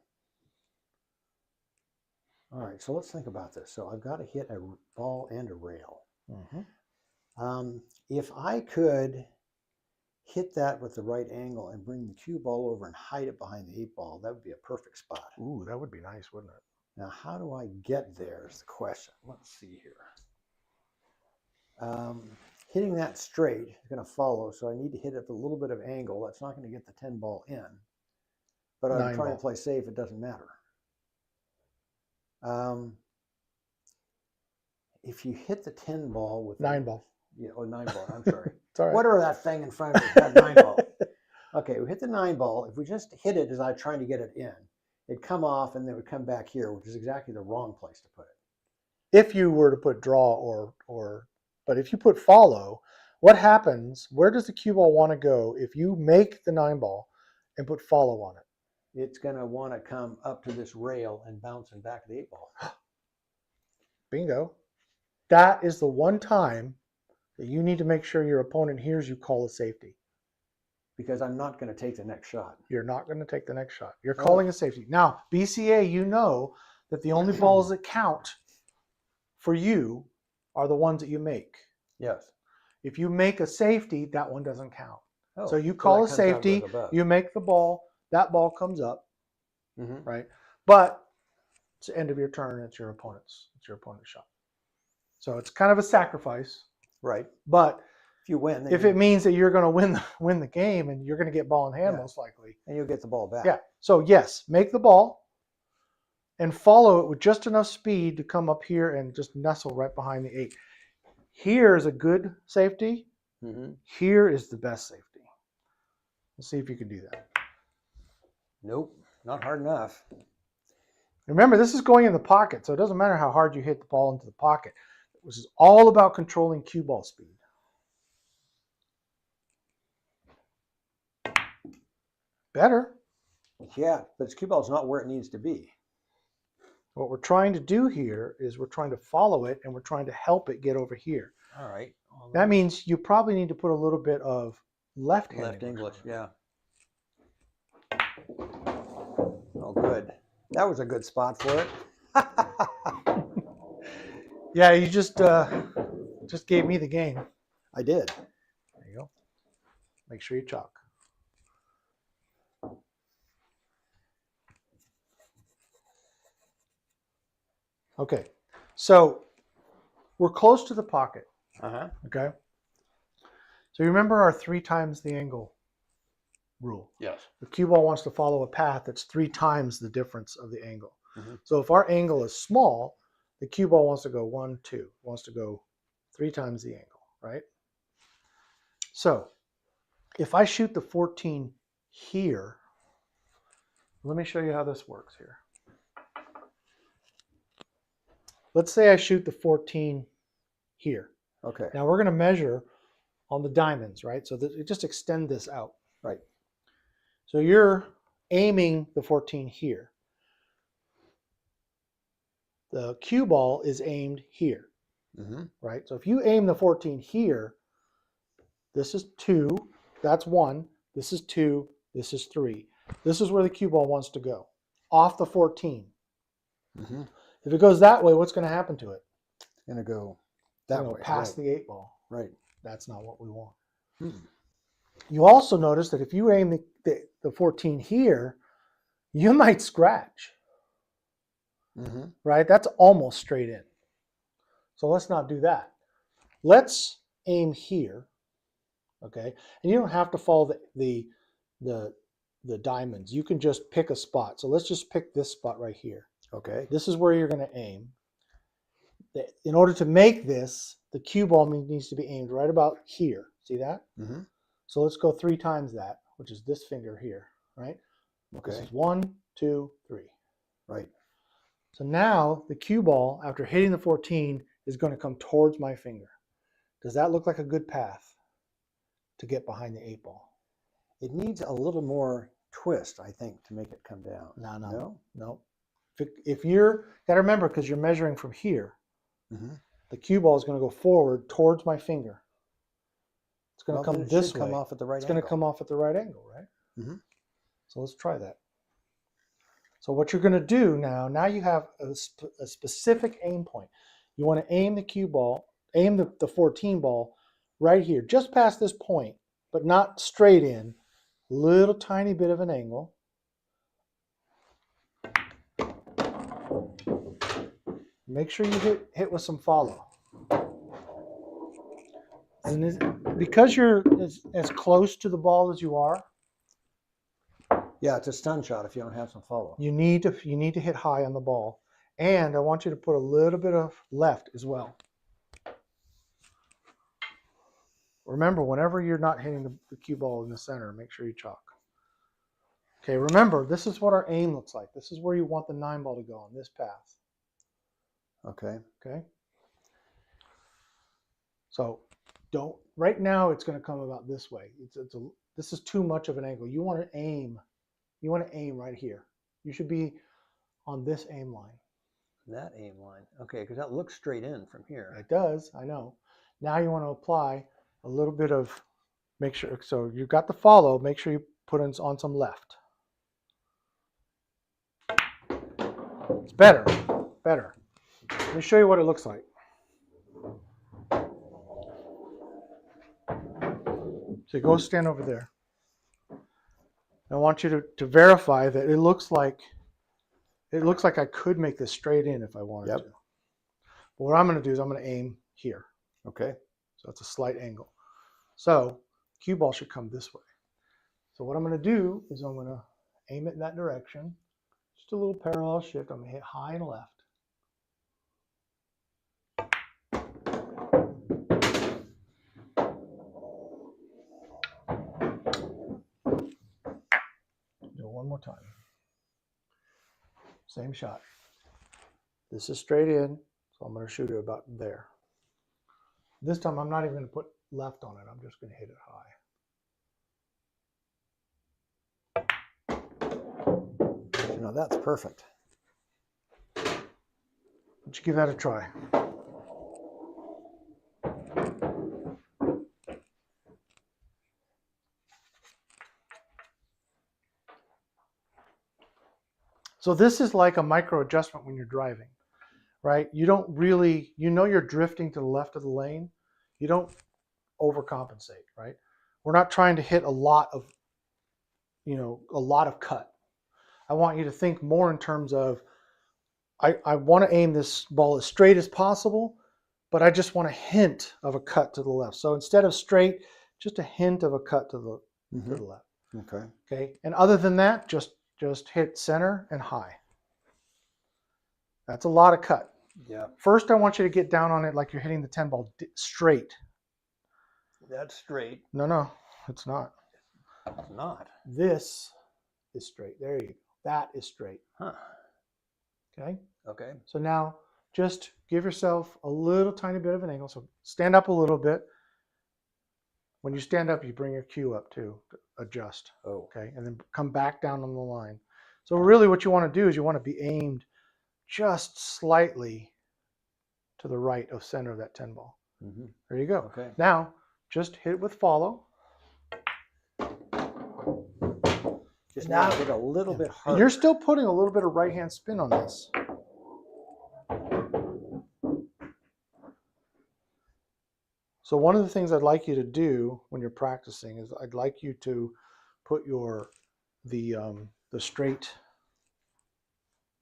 All right, so let's think about this. So I've got to hit a ball and a rail. If I could hit that with the right angle and bring the cue ball over and hide it behind the 8-ball, that would be a perfect spot. Ooh, that would be nice, wouldn't it? Now, how do I get there is the question. Let's see here. Hitting that straight is going to follow, so I need to hit it with a little bit of angle. That's not going to get the 10 ball in. but I'm 9 trying ball. to play safe. It doesn't matter. If you hit the 10 ball with 9 ball. Yeah, 9 ball. I'm sorry. It's all right. Whatever that thing in front of me, that 9 ball. Okay, we hit the 9 ball. If we just hit it as I'm trying to get it in, it'd come off and then it would come back here, which is exactly the wrong place to put it. If you were to put draw but if you put follow, what happens? Where does the cue ball want to go if you make the 9 ball and put follow on it? It's going to want to come up to this rail and bouncing back to the 8 ball. Bingo. That is the one time that you need to make sure your opponent hears you call a safety. Because I'm not going to take the next shot. You're not going to take the next shot. You're calling a safety. Now, BCA, you know that the only balls that count for you are the ones that you make. Yes. If you make a safety, that one doesn't count. Oh, So you call a that comes out safety, with above. you make the ball, that ball comes up, Mhm. right? But it's the end of your turn, it's your opponent's shot. So it's kind of a sacrifice, Right. but If you win, then if it means that you're going to win the game and you're going to get ball in hand, Yeah. most likely. and you'll get the ball back. Yeah. So yes, make the ball and follow it with just enough speed to come up here and just nestle right behind the 8. Here is a good safety. Mm-hmm. Here is the best safety. Let's see if you can do that. Nope, not hard enough. Remember, this is going in the pocket, so it doesn't matter how hard you hit the ball into the pocket. This is all about controlling cue ball speed. Better. Yeah, but cue ball's not where it needs to be. What we're trying to do here is we're trying to follow it and we're trying to help it get over here. All right. That means you probably need to put a little bit of left English, yeah. Oh, good. That was a good spot for it. Yeah, you just gave me the game. I did. There you go. Make sure you chalk. Okay, so we're close to the pocket. Uh-huh. Okay. So you remember our 3 times the angle rule. Yes. The cue ball wants to follow a path that's 3 times the difference of the angle. Mm-hmm. So if our angle is small, the cue ball wants to go 1, 2, wants to go 3 times the angle, right? So if I shoot the 14 here, let me show you how this works here. Let's say I shoot the 14 here. Okay. Now we're going to measure on the diamonds, right? So just extend this out. Right. So you're aiming the 14 here. The cue ball is aimed here, Mm-hmm. right? So if you aim the 14 here, this is 2, that's 1, this is 2, this is 3. This is where the cue ball wants to go, off the 14. Mm-hmm. If it goes that way, what's going to happen to it? It's going to go It's that going way. to pass right. the 8 ball. Right. That's not what we want. Mm-hmm. You also notice that if you aim the 14 here, you might scratch, Mm-hmm. right? That's almost straight in. So let's not do that. Let's aim here, okay? And you don't have to follow the diamonds. You can just pick a spot. So let's just pick this spot right here. Okay. This is where you're going to aim. In order to make this, the cue ball needs to be aimed right about here. See that? Mm-hmm. So let's go 3 times that, which is this finger here, right? Okay. This is 1, 2, 3. Right. So now the cue ball, after hitting the 14, is going to come towards my finger. Does that look like a good path to get behind the 8 ball? It needs a little more twist, I think, to make it come down. No. If you're, got to remember, because you're measuring from here, Mm-hmm. the cue ball is going to go forward towards my finger. It's going to come this way. Come off at the right It's angle. going to come off at the right angle, right? Mm-hmm. So let's try that. So what you're going to do now you have a specific aim point. You want to aim the cue ball, aim the 14 ball right here, just past this point, but not straight in. Little tiny bit of an angle. Make sure you hit with some follow. And because you're as close to the ball as you are, Yeah, it's a stun shot if you don't have some follow. You need to hit high on the ball, and I want you to put a little bit of left as well. Remember, whenever you're not hitting the cue ball in the center, make sure you chalk. Okay, remember, this is what our aim looks like. This is where you want the 9 ball to go on this path. Okay. Okay. So right now it's going to come about this way. This is too much of an angle. You want to aim right here. You should be on this aim line. That aim line. Okay, because that looks straight in from here. It does, I know. Now you want to apply a little bit of, make sure, so you've got the follow, make sure you put on some left. It's better. Let me show you what it looks like. So go stand over there. I want you to verify that it looks like I could make this straight in if I wanted to. But what I'm going to do is I'm going to aim here. Okay. So it's a slight angle. So cue ball should come this way. So what I'm going to do is I'm going to aim it in that direction. Just a little parallel shift. I'm going to hit high and left. Do it one more time. Same shot. This is straight in, so I'm going to shoot it about there. This time I'm not even going to put left on it. I'm just going to hit it high. Now that's perfect. Why don't you give that a try? So this is like a micro adjustment when you're driving, right? You don't really, you're drifting to the left of the lane. You don't overcompensate, right? We're not trying to hit a lot of cut. I want you to think more in terms of, I want to aim this ball as straight as possible, but I just want a hint of a cut to the left. So instead of straight, just a hint of a cut to the left. Okay. Okay. And other than that, just hit center and high. That's a lot of cut. Yeah. First, I want you to get down on it like you're hitting the 10 ball straight. That's straight. No, it's not. It's not. This is straight. There you go. That is straight. Huh. Okay. Okay. So now just give yourself a little tiny bit of an angle. So stand up a little bit. When you stand up, you bring your cue up too, to adjust. Oh. Okay. And then come back down on the line. So really what you want to do is you want to be aimed just slightly to the right of center of that 10 ball. Mm-hmm. There you go. Okay. Now just hit it with follow. Just now make it a little bit harder. You're still putting a little bit of right hand spin on this. So one of the things I'd like you to do when you're practicing is I'd like you to put the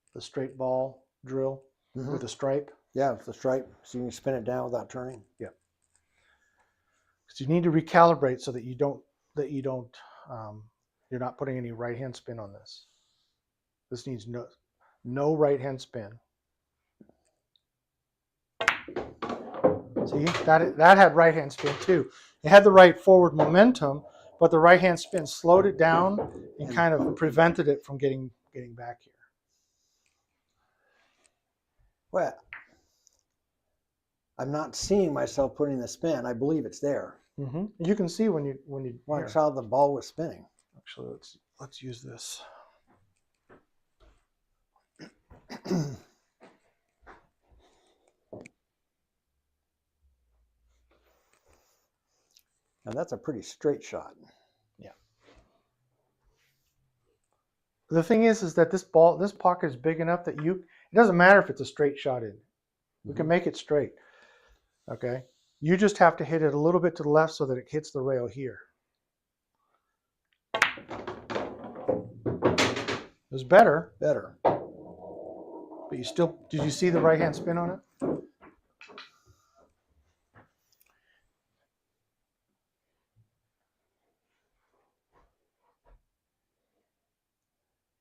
straight ball drill with a stripe. Yeah, it's the stripe, so you can spin it down without turning. Yeah. Because you need to recalibrate so that you're not putting any right hand spin on this. This needs no right hand spin. See, that had right hand spin too. It had the right forward momentum, but the right hand spin slowed it down and kind of prevented it from getting back here. Well, I'm not seeing myself putting the spin. I believe it's there. Mm-hmm. You can see when you Watch how the ball was spinning. Actually, let's use this. Now that's a pretty straight shot. Yeah. The thing is that this pocket is big enough that it doesn't matter if it's a straight shot in. We can make it straight. Okay. You just have to hit it a little bit to the left so that it hits the rail here. It was better. Better. But did you see the right hand spin on it?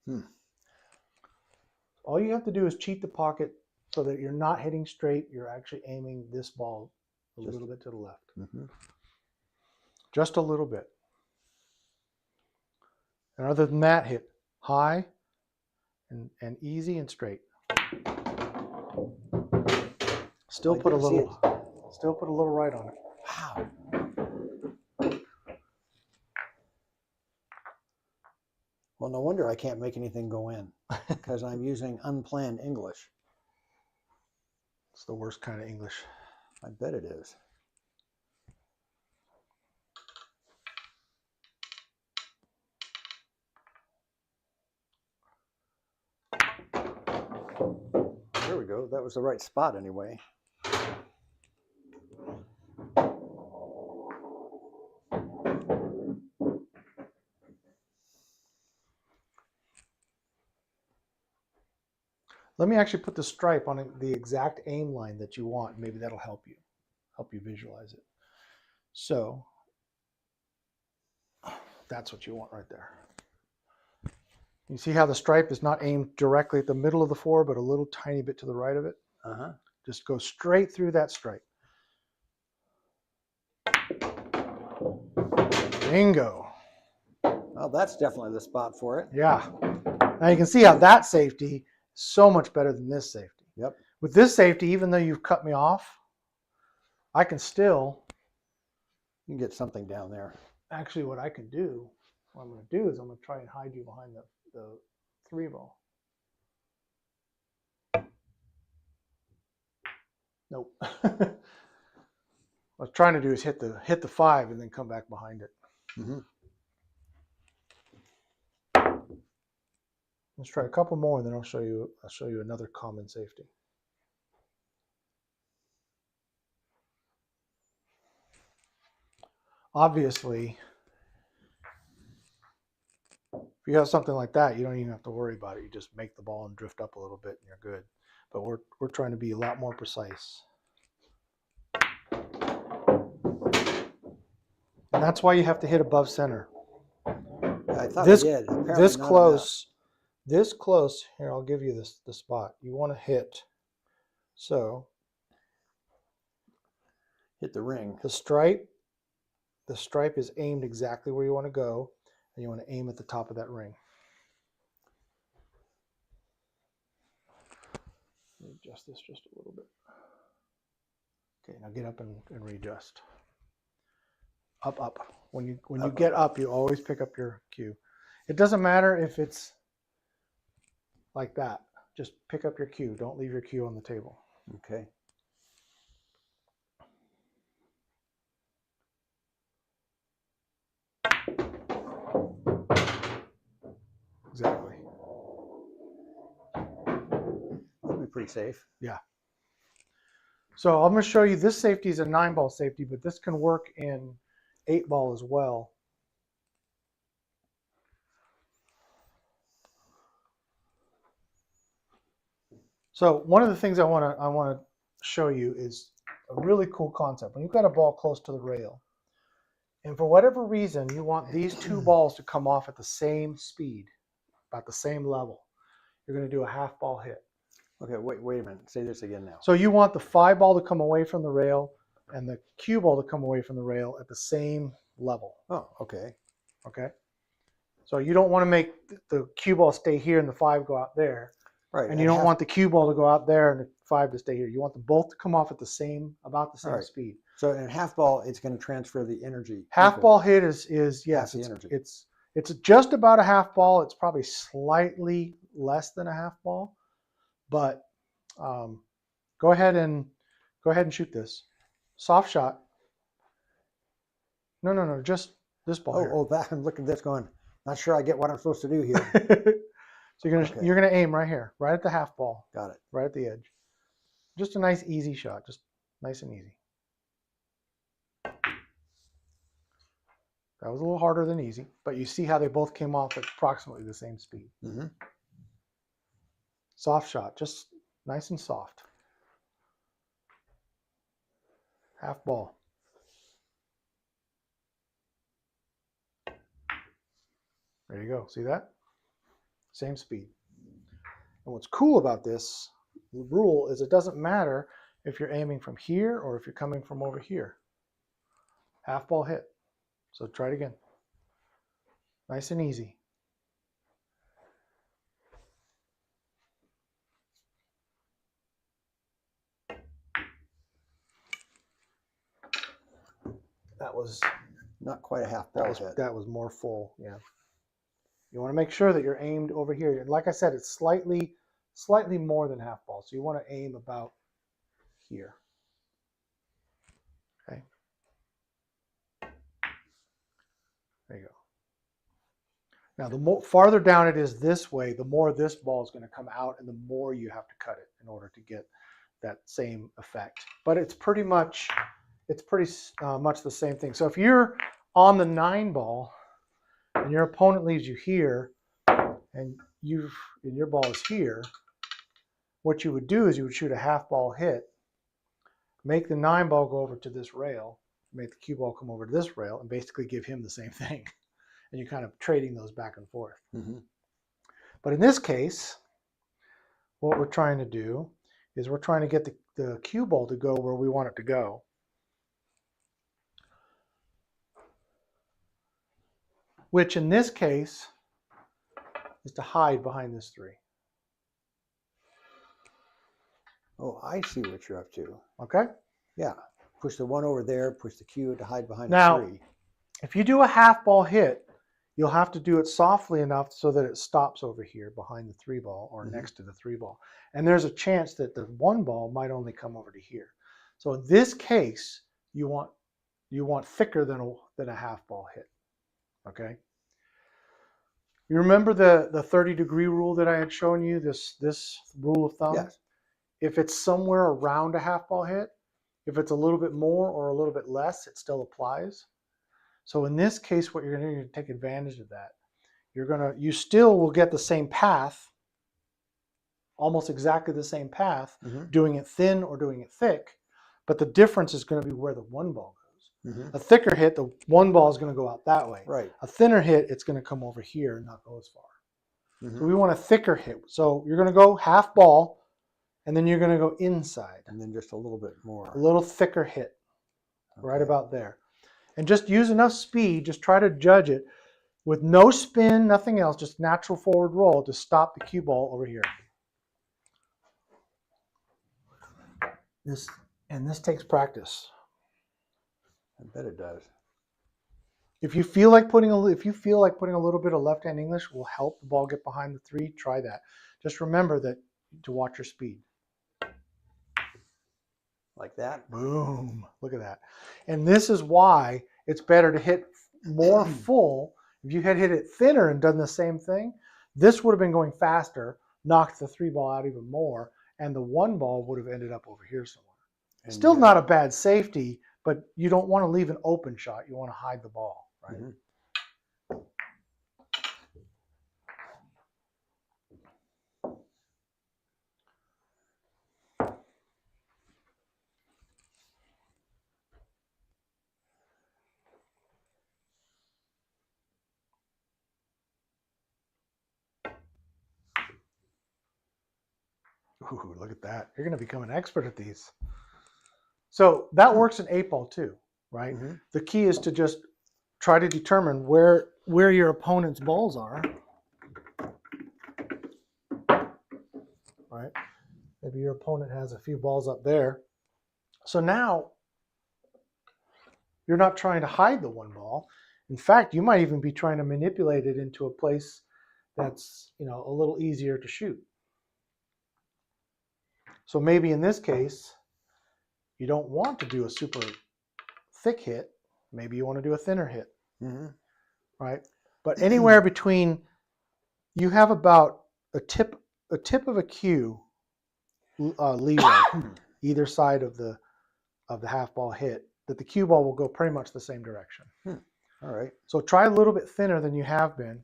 Hmm. All you have to do is cheat the pocket so that you're not hitting straight. You're actually aiming this ball a little bit to the left. Mm-hmm. Just a little bit. And other than that, hit high and easy and straight. Still I put a didn't see little, still put a little right on it. Wow. Well, no wonder I can't make anything go in because I'm using unplanned English. It's the worst kind of English. I bet it is. There we go. That was the right spot anyway. Let me actually put the stripe on the exact aim line that you want. Maybe that'll help you visualize it. So that's what you want right there. You see how the stripe is not aimed directly at the middle of the 4, but a little tiny bit to the right of it? Uh-huh. Just go straight through that stripe. Bingo. Well, that's definitely the spot for it. Yeah. Now you can see how that safety is so much better than this safety. Yep. With this safety, even though you've cut me off, I can still, You can get something down there. actually what I can do, what I'm going to do is I'm going to try and hide you behind the 3 ball. Nope. What I was trying to do is hit the 5 and then come back behind it. Mm-hmm. Let's try a couple more, and then I'll show you another common safety. Obviously, if you have something like that, you don't even have to worry about it. You just make the ball and drift up a little bit, and you're good. But we're trying to be a lot more precise. And that's why you have to hit above center. I thought This, I did. Apparently this not close, this close, here, I'll give you the spot. You want to hit. So hit the ring. the stripe is aimed exactly where you want to go, and you want to aim at the top of that ring. Let me adjust this just a little bit. Okay, now get up and readjust. Up, up. When you get up, you always pick up your cue. It doesn't matter if it's like that. Just pick up your cue. Don't leave your cue on the table. Okay. Exactly. That'll be pretty safe. Yeah. So I'm going to show you, this safety is a 9-ball safety, but this can work in 8-ball as well. So one of the things I want to show you is a really cool concept. When you've got a ball close to the rail, and for whatever reason you want these 2 balls to come off at the same speed, about the same level, you're going to do a half ball hit. Okay, wait a minute. Say this again now. So you want the 5 ball to come away from the rail and the cue ball to come away from the rail at the same level. Oh, okay. Okay. So you don't want to make the cue ball stay here and the 5 go out there. Right. And you don't want the cue ball to go out there and the 5 to stay here. You want them both to come off at about the same Right. speed. So in half ball, it's going to transfer the energy. Half ball hit is yes, the energy. it's just about a half ball. It's probably slightly less than a half ball, but go ahead and shoot this. Soft shot. No, just this ball here. Oh, that I'm looking at this going, not sure I get what I'm supposed to do here. So you're gonna aim right here, right at the half ball. Got it. Right at the edge. Just a nice easy shot, just nice and easy. That was a little harder than easy, but you see how they both came off at approximately the same speed. Mm-hmm. Soft shot, just nice and soft. Half ball. There you go. See that? same speed. And what's cool about this rule is it doesn't matter if you're aiming from here or if you're coming from over here. Half ball hit. So try it again. Nice and easy. That was Not quite a half ball hit. that was more full. Yeah. You want to make sure that you're aimed over here. And like I said, it's slightly more than half ball. So you want to aim about here. Okay. There you go. Now, the more farther down it is this way, the more this ball is going to come out, and the more you have to cut it in order to get that same effect. But it's pretty much the same thing. So if you're on the 9 ball and your opponent leaves you here, and your ball is here, what you would do is you would shoot a half ball hit, make the 9 ball go over to this rail, make the cue ball come over to this rail, and basically give him the same thing. And you're kind of trading those back and forth. Mm-hmm. But in this case, what we're trying to do is we're trying to get the cue ball to go where we want it to go. Which in this case is to hide behind this 3. Oh, I see what you're up to. Okay? Yeah. Push the 1 over there, push the cue to hide behind Now, the 3. if you do a half ball hit, you'll have to do it softly enough so that it stops over here behind the 3 ball or next to the 3 ball. And there's a chance that the 1 ball might only come over to here. So in this case, you want thicker than a half ball hit. Okay? You remember the 30-degree rule that I had shown you, this rule of thumb? Yes. If it's somewhere around a half ball hit, if it's a little bit more or a little bit less, it still applies. So in this case, what you're going to do is take advantage of that. You still will get the same path, almost exactly the same path, doing it thin or doing it thick, but the difference is going to be where the 1 ball goes. A thicker hit, the 1 ball is going to go out that way. Right. A thinner hit, it's going to come over here and not go as far. So we want a thicker hit. So you're going to go half ball, and then you're going to go inside. And then just a little bit more. A little thicker hit, right about there. And just use enough speed, just try to judge it with no spin, nothing else, just natural forward roll to stop the cue ball over here. This takes practice. I bet it does. If you feel like putting a little bit of left-hand English will help the ball get behind the 3, try that. Just remember that to watch your speed. Like that? Boom. Look at that. And this is why it's better to hit more full. If you had hit it thinner and done the same thing, this would have been going faster, knocked the 3 ball out even more, and the 1 ball would have ended up over here somewhere. And Still not a bad safety, but you don't want to leave an open shot. You want to hide the ball, right? Ooh, look at that. You're going to become an expert at these. So that works in 8 ball too, right? The key is to just try to determine where your opponent's balls are. Right? Maybe your opponent has a few balls up there. So now you're not trying to hide the 1 ball. In fact, you might even be trying to manipulate it into a place that's, a little easier to shoot. So maybe in this case, you don't want to do a super thick hit. Maybe you want to do a thinner hit, right? But anywhere between, you have about a tip of a cue leeway either side of the half ball hit, that the cue ball will go pretty much the same direction. All right. So try a little bit thinner than you have been.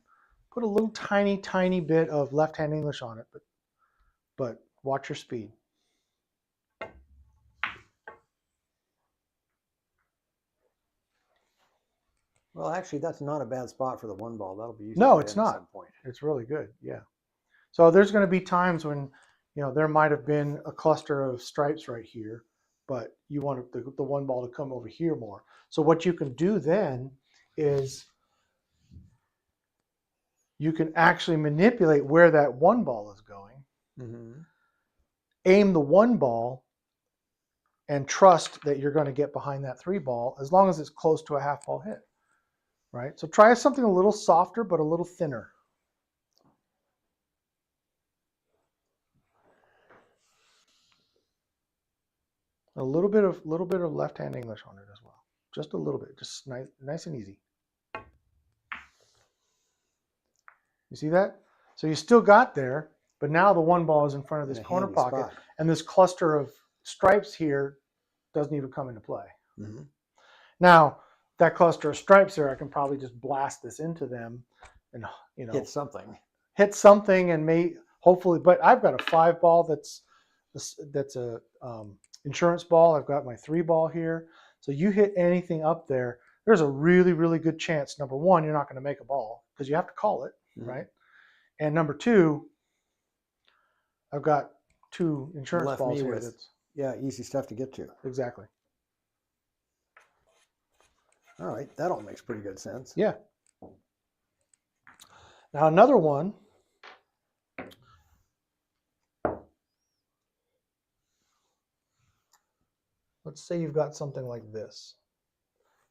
Put a little tiny bit of left-hand English on it, but watch your speed. Well, actually, that's not a bad spot for the 1 ball. That'll be used No, it's at not. some point. It's really good, yeah. So there's going to be times when, there might have been a cluster of stripes right here, but you want the one ball to come over here more. So what you can do then is you can actually manipulate where that one ball is going, aim the one ball, and trust that you're going to get behind that three ball as long as it's close to a half ball hit, right? So try something a little softer but a little thinner. A little bit of left-hand English on it as well, just a little bit, just nice and easy. You see that? So you still got there, but now the one ball is in front of this corner pocket, and this cluster of stripes here doesn't even come into play. Now, that cluster of stripes there, I can probably just blast this into them and, hit something. And hopefully, but I've got a 5 ball that's a insurance ball. I've got my 3 ball here. So you hit anything up there, there's a really, really good chance, number one, you're not going to make a ball because you have to call it, right? And number 2, I've got 2 insurance balls here. Yeah, easy stuff to get to. Exactly. All right, that all makes pretty good sense. Yeah. Now another one. Let's say you've got something like this.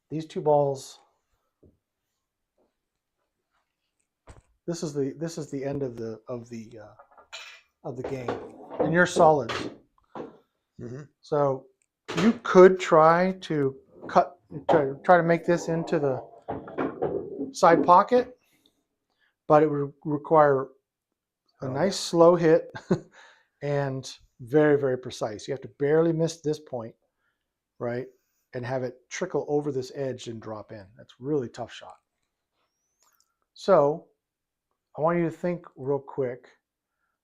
These 2 balls. This is the end of the game, and you're solids. So you could try to try to make this into the side pocket, but it would require a nice slow hit and very, very precise. You have to barely miss this point, right? And have it trickle over this edge and drop in. That's a really tough shot. So I want you to think real quick,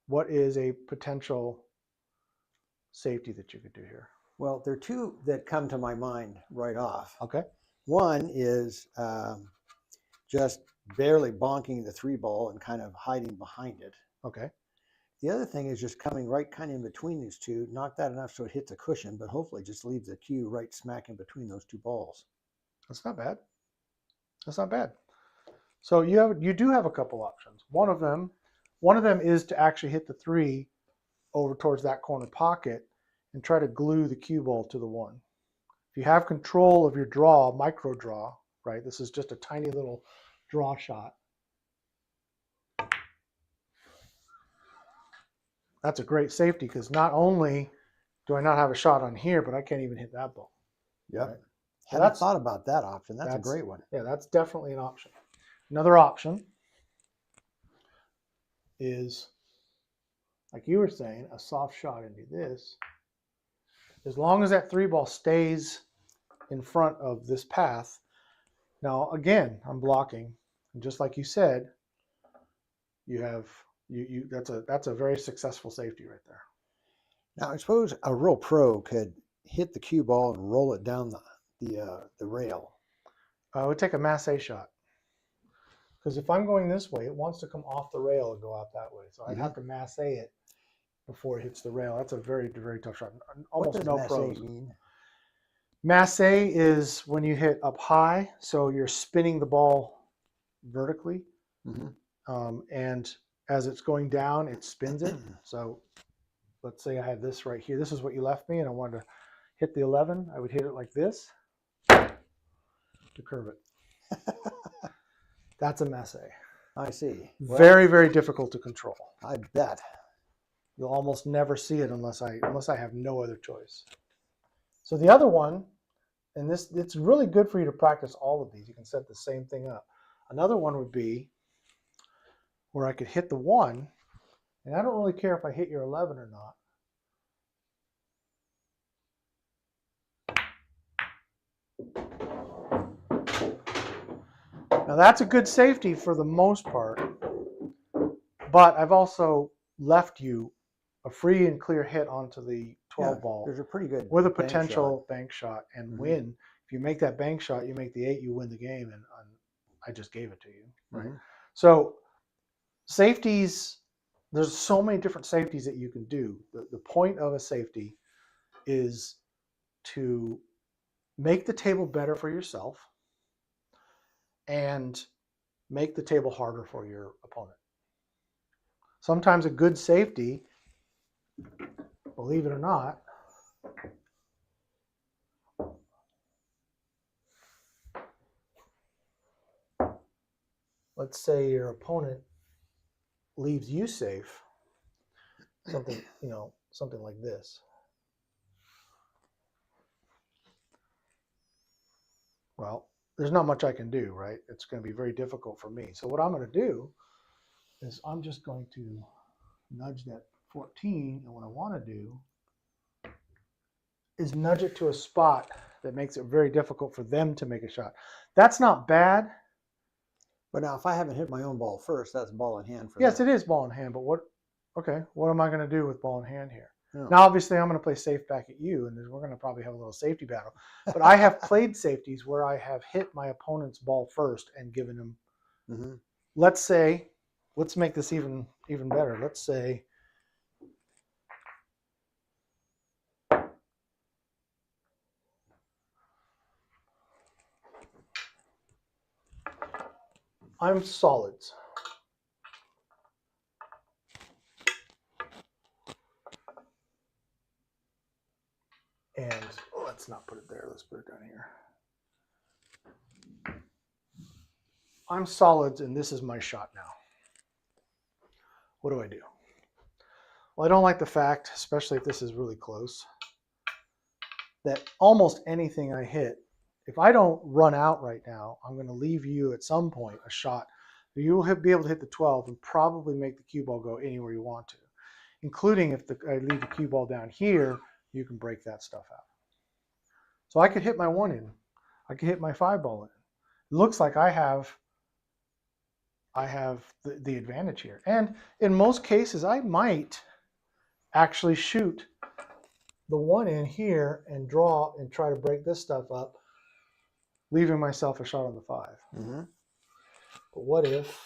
what is a potential safety that you could do here? Well, there are 2 that come to my mind right off. Okay. One is just barely bonking the 3 ball and kind of hiding behind it. Okay. The other thing is just coming right kind of in between these 2, knock that enough so it hits a cushion, but hopefully just leaves the cue right smack in between those 2 balls. That's not bad. That's not bad. So you do have a couple options. One of them is to actually hit the 3 over towards that corner pocket and try to glue the cue ball to the 1. If you have control of your draw, micro draw, right? This is just a tiny little draw shot. That's a great safety because not only do I not have a shot on here, but I can't even hit that ball. Yep. Right? Haven't thought about that option. That's a great one. Yeah, that's definitely an option. Another option is, like you were saying, a soft shot into this. As long as that 3 ball stays in front of this path. Now, again, I'm blocking. And just like you said, that's a very successful safety right there. Now, I suppose a real pro could hit the cue ball and roll it down the rail. I would take a masse shot. Because if I'm going this way, it wants to come off the rail and go out that way. So I'd have to masse it before it hits the rail. That's a very, very tough shot. Almost no pros. Mean? Masse is when you hit up high, so you're spinning the ball vertically, and as it's going down, it spins it. So let's say I had this right here. This is what you left me, and I wanted to hit the 11. I would hit it like this to curve it. That's a masse. I see. Well, very, very difficult to control. I bet. You'll almost never see it unless I have no other choice. So the other one, and it's really good for you to practice all of these. You can set the same thing up. Another one would be where I could hit the 1, and I don't really care if I hit your 11 or not. Now that's a good safety for the most part, but I've also left you a free and clear hit onto the 12 ball. There's a pretty good with a potential bank shot and win. If you make that bank shot, you make the 8, you win the game, and I just gave it to you. Right. So safeties there's so many different safeties that you can do. The point of a safety is to make the table better for yourself and make the table harder for your opponent. Sometimes a good safety, believe it or not, let's say your opponent leaves you safe, something, something like this. Well, there's not much I can do, right? It's going to be very difficult for me. So what I'm going to do is I'm just going to nudge that 14, and what I want to do is nudge it to a spot that makes it very difficult for them to make a shot. That's not bad. But now if I haven't hit my own ball first, that's ball in hand for Yes, them. it is ball in hand, but what am I going to do with ball in hand here? Yeah. Now, obviously, I'm going to play safe back at you, and we're going to probably have a little safety battle. But I have played safeties where I have hit my opponent's ball first and given him, Mm-hmm. let's make this even better. Let's say I'm solids. And let's not put it there. Let's put it down here. I'm solids, and this is my shot now. What do I do? Well, I don't like the fact, especially if this is really close, that almost anything I hit, if I don't run out right now, I'm going to leave you at some point a shot. You will be able to hit the 12 and probably make the cue ball go anywhere you want to, including if I leave the cue ball down here, you can break that stuff out. So I could hit my 1 in. I could hit my 5 ball in. It looks like I have the advantage here. And in most cases, I might actually shoot the 1 in here and draw and try to break this stuff up, leaving myself a shot on the 5. Mm-hmm. But what if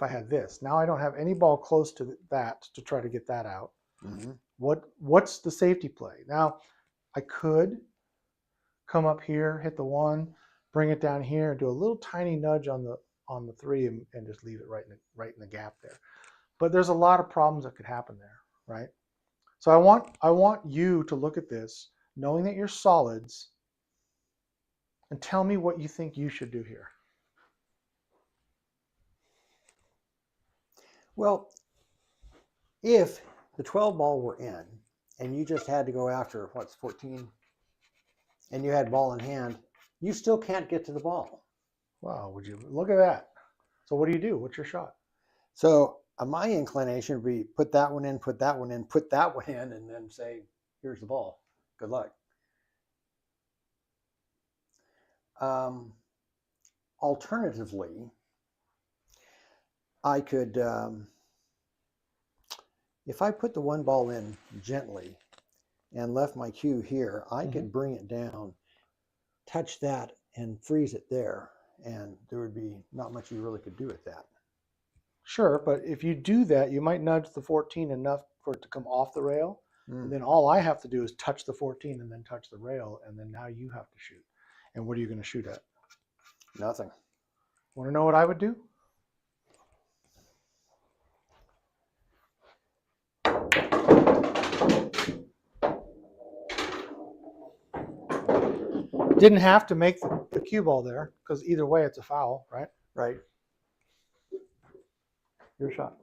I had this? Now I don't have any ball close to that to try to get that out. Mm-hmm. What's the safety play? Now I could come up here, hit the 1, bring it down here, and do a little tiny nudge on the 3 and just leave it right in the gap there. But there's a lot of problems that could happen there, right? So I want you to look at this, knowing that you're solids, and tell me what you think you should do here. Well, if the 12 ball were in and you just had to go after, 14, and you had ball in hand, you still can't get to the ball. Wow, would you look at that? So what do you do? What's your shot? So my inclination would be put that one in, put that one in, put that one in, and then say, here's the ball. Good luck. Alternatively, I could, if I put the 1 ball in gently and left my cue here, I could bring it down, touch that, and freeze it there. And there would be not much you really could do with that. Sure, but if you do that, you might nudge the 14 enough for it to come off the rail. And then all I have to do is touch the 14 and then touch the rail, and then now you have to shoot. And what are you going to shoot at? Nothing. Want to know what I would do? Didn't have to make the cue ball there, because either way it's a foul, right? Right. Your shot.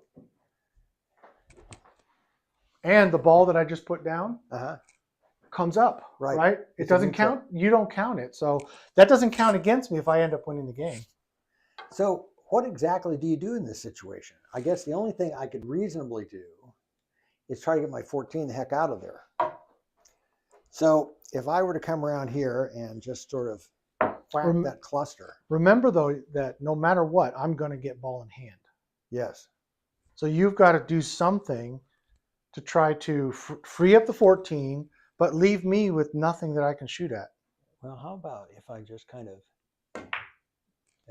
And the ball that I just put down comes up, right? It It's a doesn't neutral. count. You don't count it. So that doesn't count against me if I end up winning the game. So what exactly do you do in this situation? I guess the only thing I could reasonably do is try to get my 14 the heck out of there. So if I were to come around here and just sort of whack that cluster. Remember, though, that no matter what, I'm going to get ball in hand. Yes. So you've got to do something to try to free up the 14, but leave me with nothing that I can shoot at. Well, how about if I just kind of,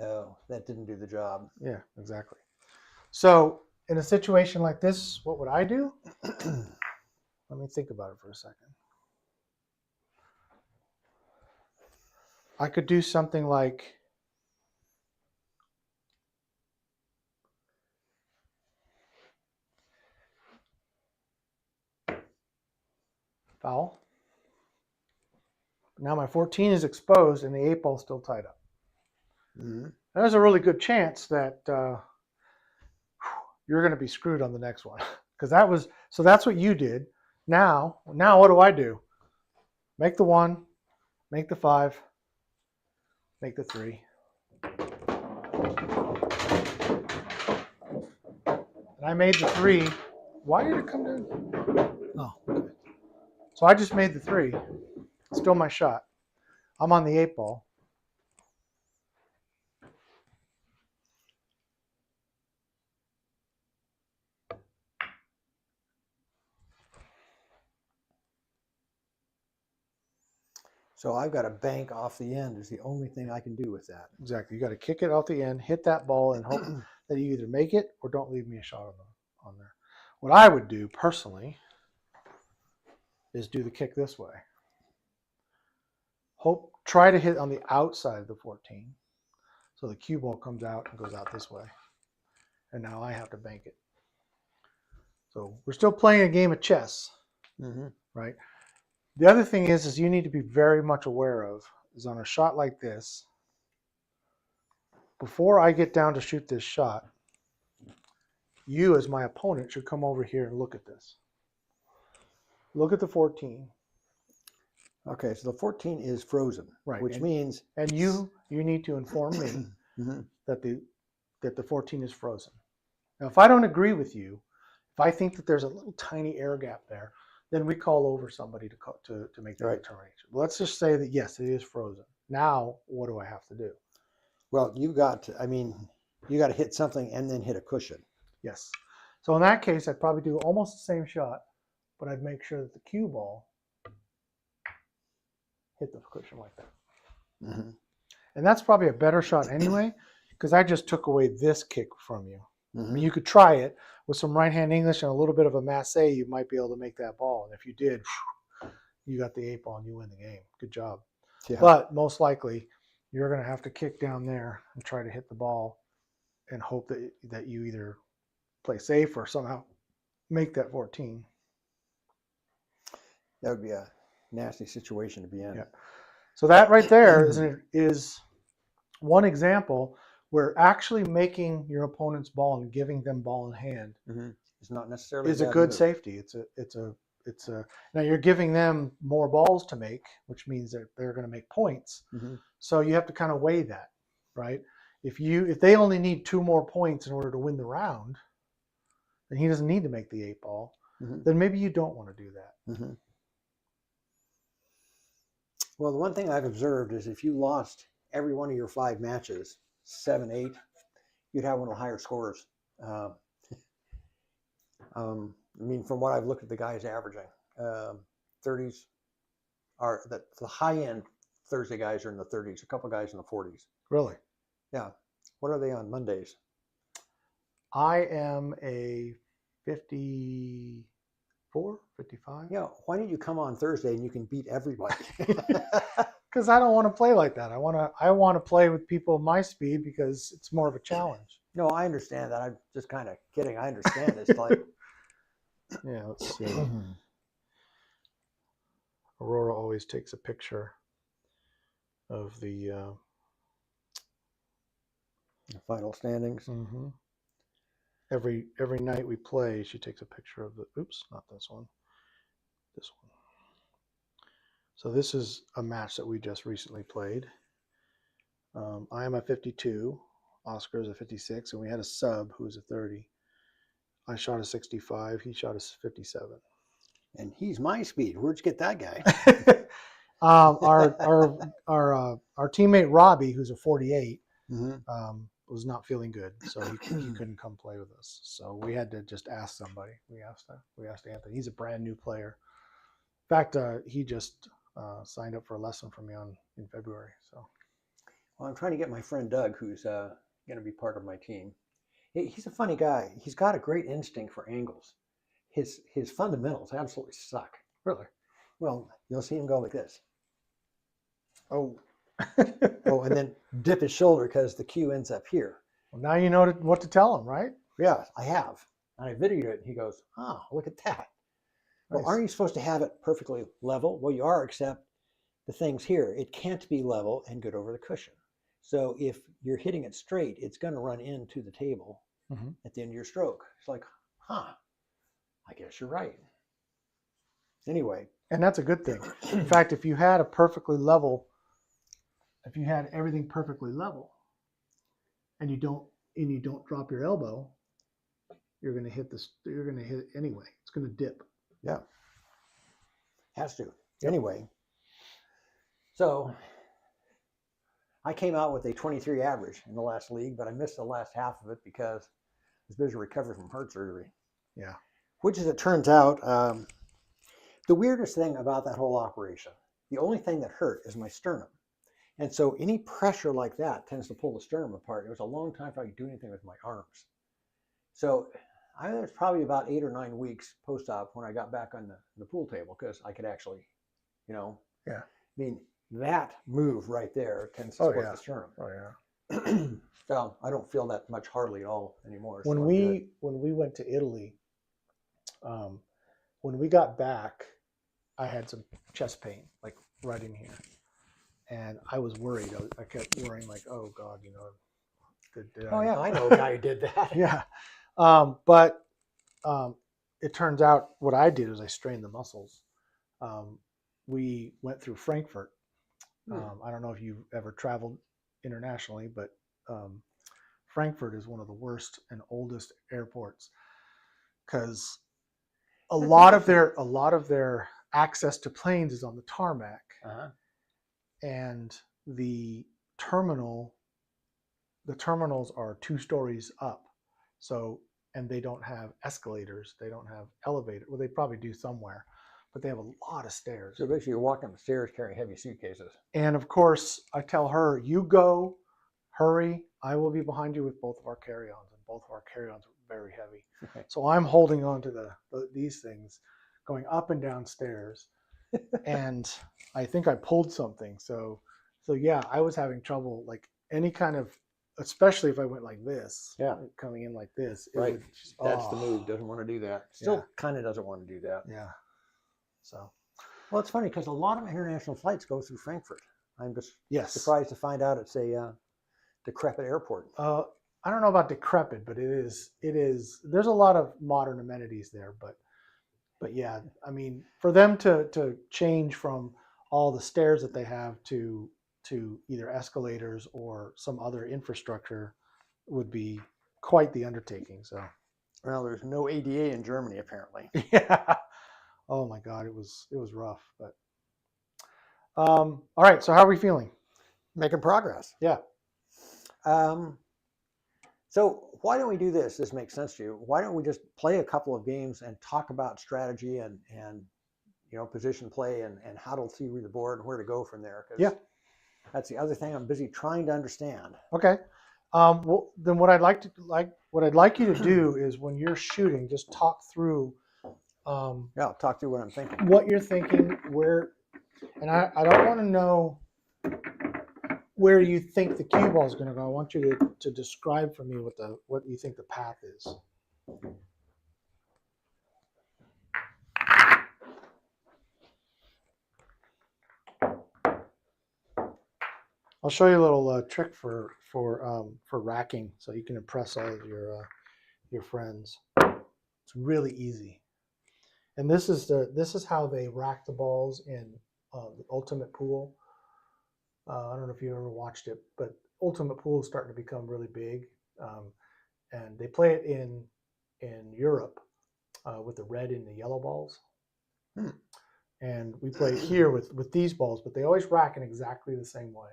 Oh, that didn't do the job. Yeah, exactly. So in a situation like this, what would I do? Let me think about it for a second. I could do something like foul. Now my 14 is exposed and the 8-ball's still tied up. Mm-hmm. There's a really good chance that you're going to be screwed on the next one. Because that's what you did. Now what do I do? Make the 1, make the 5, make the 3. And I made the 3. Why did it come down? Oh, okay. So I just made the 3. Still my shot. I'm on the 8-ball. So I've got to bank off the end is the only thing I can do with that. Exactly. You got to kick it off the end, hit that ball, and hope that you either make it or don't leave me a shot on there. What I would do personally is do the kick this way. Try to hit on the outside of the 14. So the cue ball comes out and goes out this way. And now I have to bank it. So we're still playing a game of chess, right? The other thing is you need to be very much aware of is on a shot like this, before I get down to shoot this shot, you as my opponent should come over here and look at this. Look at the 14. Okay, so the 14 is frozen, Right, which means and you need to inform me that the 14 is frozen. Now, if I don't agree with you, if I think that there's a little tiny air gap there, then we call over somebody to make that determination. Let's just say that yes, it is frozen. Now, what do I have to do? Well, you got to hit something and then hit a cushion. Yes. So in that case, I'd probably do almost the same shot, but I'd make sure that the cue ball hit the cushion like that. And that's probably a better shot anyway, because I just took away this kick from you. I mean, you could try it with some right-hand English and a little bit of a masse. You might be able to make that ball. And if you did, you got the 8-ball and you win the game. Good job. Yeah. But most likely, you're going to have to kick down there and try to hit the ball and hope that you either play safe or somehow make that 14. That would be a nasty situation to be in. Yeah. So that right there is one example where actually making your opponent's ball and giving them ball in hand is not necessarily a good safety. It's a now you're giving them more balls to make, which means that they're going to make points. So you have to kind of weigh that, right? If they only need 2 more points in order to win the round, then he doesn't need to make the 8-ball. Then maybe you don't want to do that. Well, the one thing I've observed is if you lost every one of your 5 matches, 7-8, you'd have one of the higher scores. I mean, from what I've looked at the guys averaging, 30s are the high end Thursday guys are in the 30s, a couple of guys in the 40s. Really? Yeah. What are they on Mondays? I am a 54, 55. Yeah. Why don't you come on Thursday and you can beat everybody? Because I don't want to play like that. I want to play with people my speed because it's more of a challenge. No, I understand that. I'm just kind of kidding. I understand. It's like, yeah. Let's see. Aurora always takes a picture of the final standings. Every night we play, she takes a picture of the. Oops, not this one. This one. So this is a match that we just recently played. I am a 52. Oscar is a 56, and we had a sub who was a 30. I shot a 65. He shot a 57. And he's my speed. Where'd you get that guy? Our teammate Robbie, who's a 48, was not feeling good, so he couldn't come play with us. So we had to just ask somebody. We asked Anthony. He's a brand new player. In fact, he just signed up for a lesson from me in February. So, Well, I'm trying to get my friend Doug, who's going to be part of my team. He's a funny guy. He's got a great instinct for angles. His fundamentals absolutely suck. Really? Well, you'll see him go like this. Oh. Oh, and then dip his shoulder because the cue ends up here. Well, now you know what to tell him, right? Yeah, I have. And I videoed it, and he goes, "Oh, look at that." Well, Nice. aren't you supposed to have it perfectly level? Well, you are, except the thing's here. It can't be level and good over the cushion. So if you're hitting it straight, it's going to run into the table Mhm. at the end of your stroke. It's like, huh, I guess you're right. Anyway. And that's a good thing. In fact, if you had everything perfectly level, and you don't drop your elbow, you're going to hit it anyway. It's going to dip. Yeah. Has to. Yep. Anyway. So I came out with a 23 average in the last league, but I missed the last half of it because I was busy recovering from heart surgery. Yeah. Which, as it turns out, the weirdest thing about that whole operation, the only thing that hurt is my sternum. And so any pressure like that tends to pull the sternum apart. It was a long time before I could do anything with my arms. So I was probably about 8 or 9 weeks post-op when I got back on the pool table because I could actually, Yeah. I mean, that move right there tends to support the sternum. Oh yeah. So I don't feel that much hardly at all anymore. When we went to Italy, when we got back, I had some chest pain, like right in here, and I was worried. I kept worrying, like, oh God, Oh yeah, I know a guy who did that. Yeah, but it turns out what I did is I strained the muscles. We went through Frankfurt. I don't know if you've ever traveled internationally, but Frankfurt is one of the worst and oldest airports because a lot of their access to planes is on the tarmac, and the terminals are 2 stories up. So, and they don't have escalators, they don't have elevators. Well, they probably do somewhere, but they have a lot of stairs. So basically, you're walking up the stairs carrying heavy suitcases. And of course, I tell her, "You go, hurry. I will be behind you with both of our carry-ons." And both of our carry-ons were very heavy. Okay. So I'm holding on to these things, going up and down stairs, and I think I pulled something. So yeah, I was having trouble, like any kind of, especially if I went like this, coming in like this. Right. That's the move. Doesn't want to do that. Still kind of doesn't want to do that. Yeah. So. Well, it's funny because a lot of international flights go through Frankfurt. I'm just surprised to find out it's a decrepit airport. I don't know about decrepit, but it is. There's a lot of modern amenities there, but yeah, I mean, for them to change from all the stairs that they have to either escalators or some other infrastructure would be quite the undertaking. So, well, there's no ADA in Germany apparently. Yeah. Oh my God, it was rough, but all right. So how are we feeling? Making progress. Yeah. So why don't we do this? This makes sense to you. Why don't we just play a couple of games and talk about strategy and position play and how to see the board and where to go from there? Yeah. That's the other thing I'm busy trying to understand. Okay. Well, then what I'd like you to do is when you're shooting, just talk through. Talk through what I'm thinking. What you're thinking, and I don't want to know where you think the cue ball is going to go. I want you to describe for me what you think the path is. I'll show you a little trick for racking, so you can impress all of your friends. It's really easy, and this is how they rack the balls in the Ultimate Pool. I don't know if you ever watched it, but Ultimate Pool is starting to become really big, and they play it in Europe with the red and the yellow balls. And we play it here with these balls, but they always rack in exactly the same way.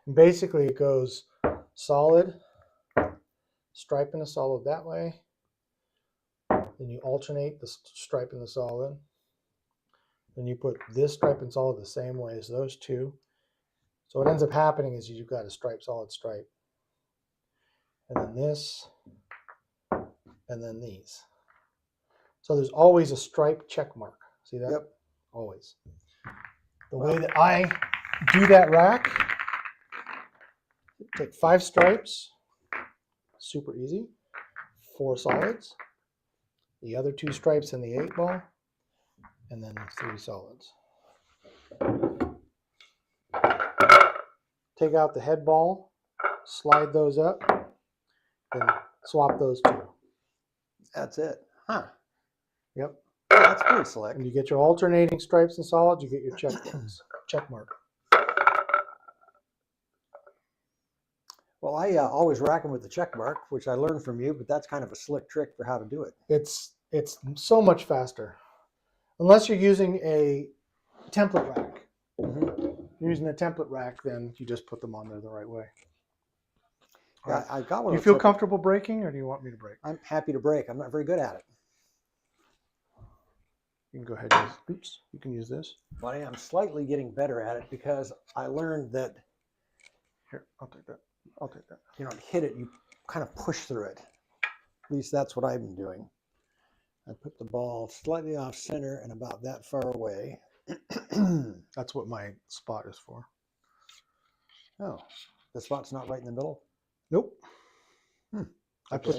And basically, it goes solid, stripe and the solid that way. Then you alternate the stripe and the solid. Then you put this stripe and solid the same way as those two. So what ends up happening is you've got a stripe, solid stripe. And then this, and then these. So there's always a stripe check mark. See that? Yep. Always. The way that I do that rack, take 5 stripes, super easy, 4 solids, the other 2 stripes in the 8 ball, and then 3 solids. Take out the head ball, slide those up, then swap those 2. That's it. Huh. Yep. That's pretty slick. And you get your alternating stripes and solids, you get your check mark. Well, I always rack them with the check mark, which I learned from you, but that's kind of a slick trick for how to do it. It's so much faster. Unless you're using a template rack. You're using a template rack, then you just put them on there the right way. Yeah, I got one. Do you feel comfortable breaking, or do you want me to break? I'm happy to break. I'm not very good at it. You can go ahead and use, oops, you can use this. But I am slightly getting better at it because I learned that, Here, I'll take that. I'll take that. you know, to hit it, you kind of push through it. At least that's what I've been doing. I put the ball slightly off center and about that far away. That's what my spot is for. Oh, the spot's not right in the middle? Nope. I Okay.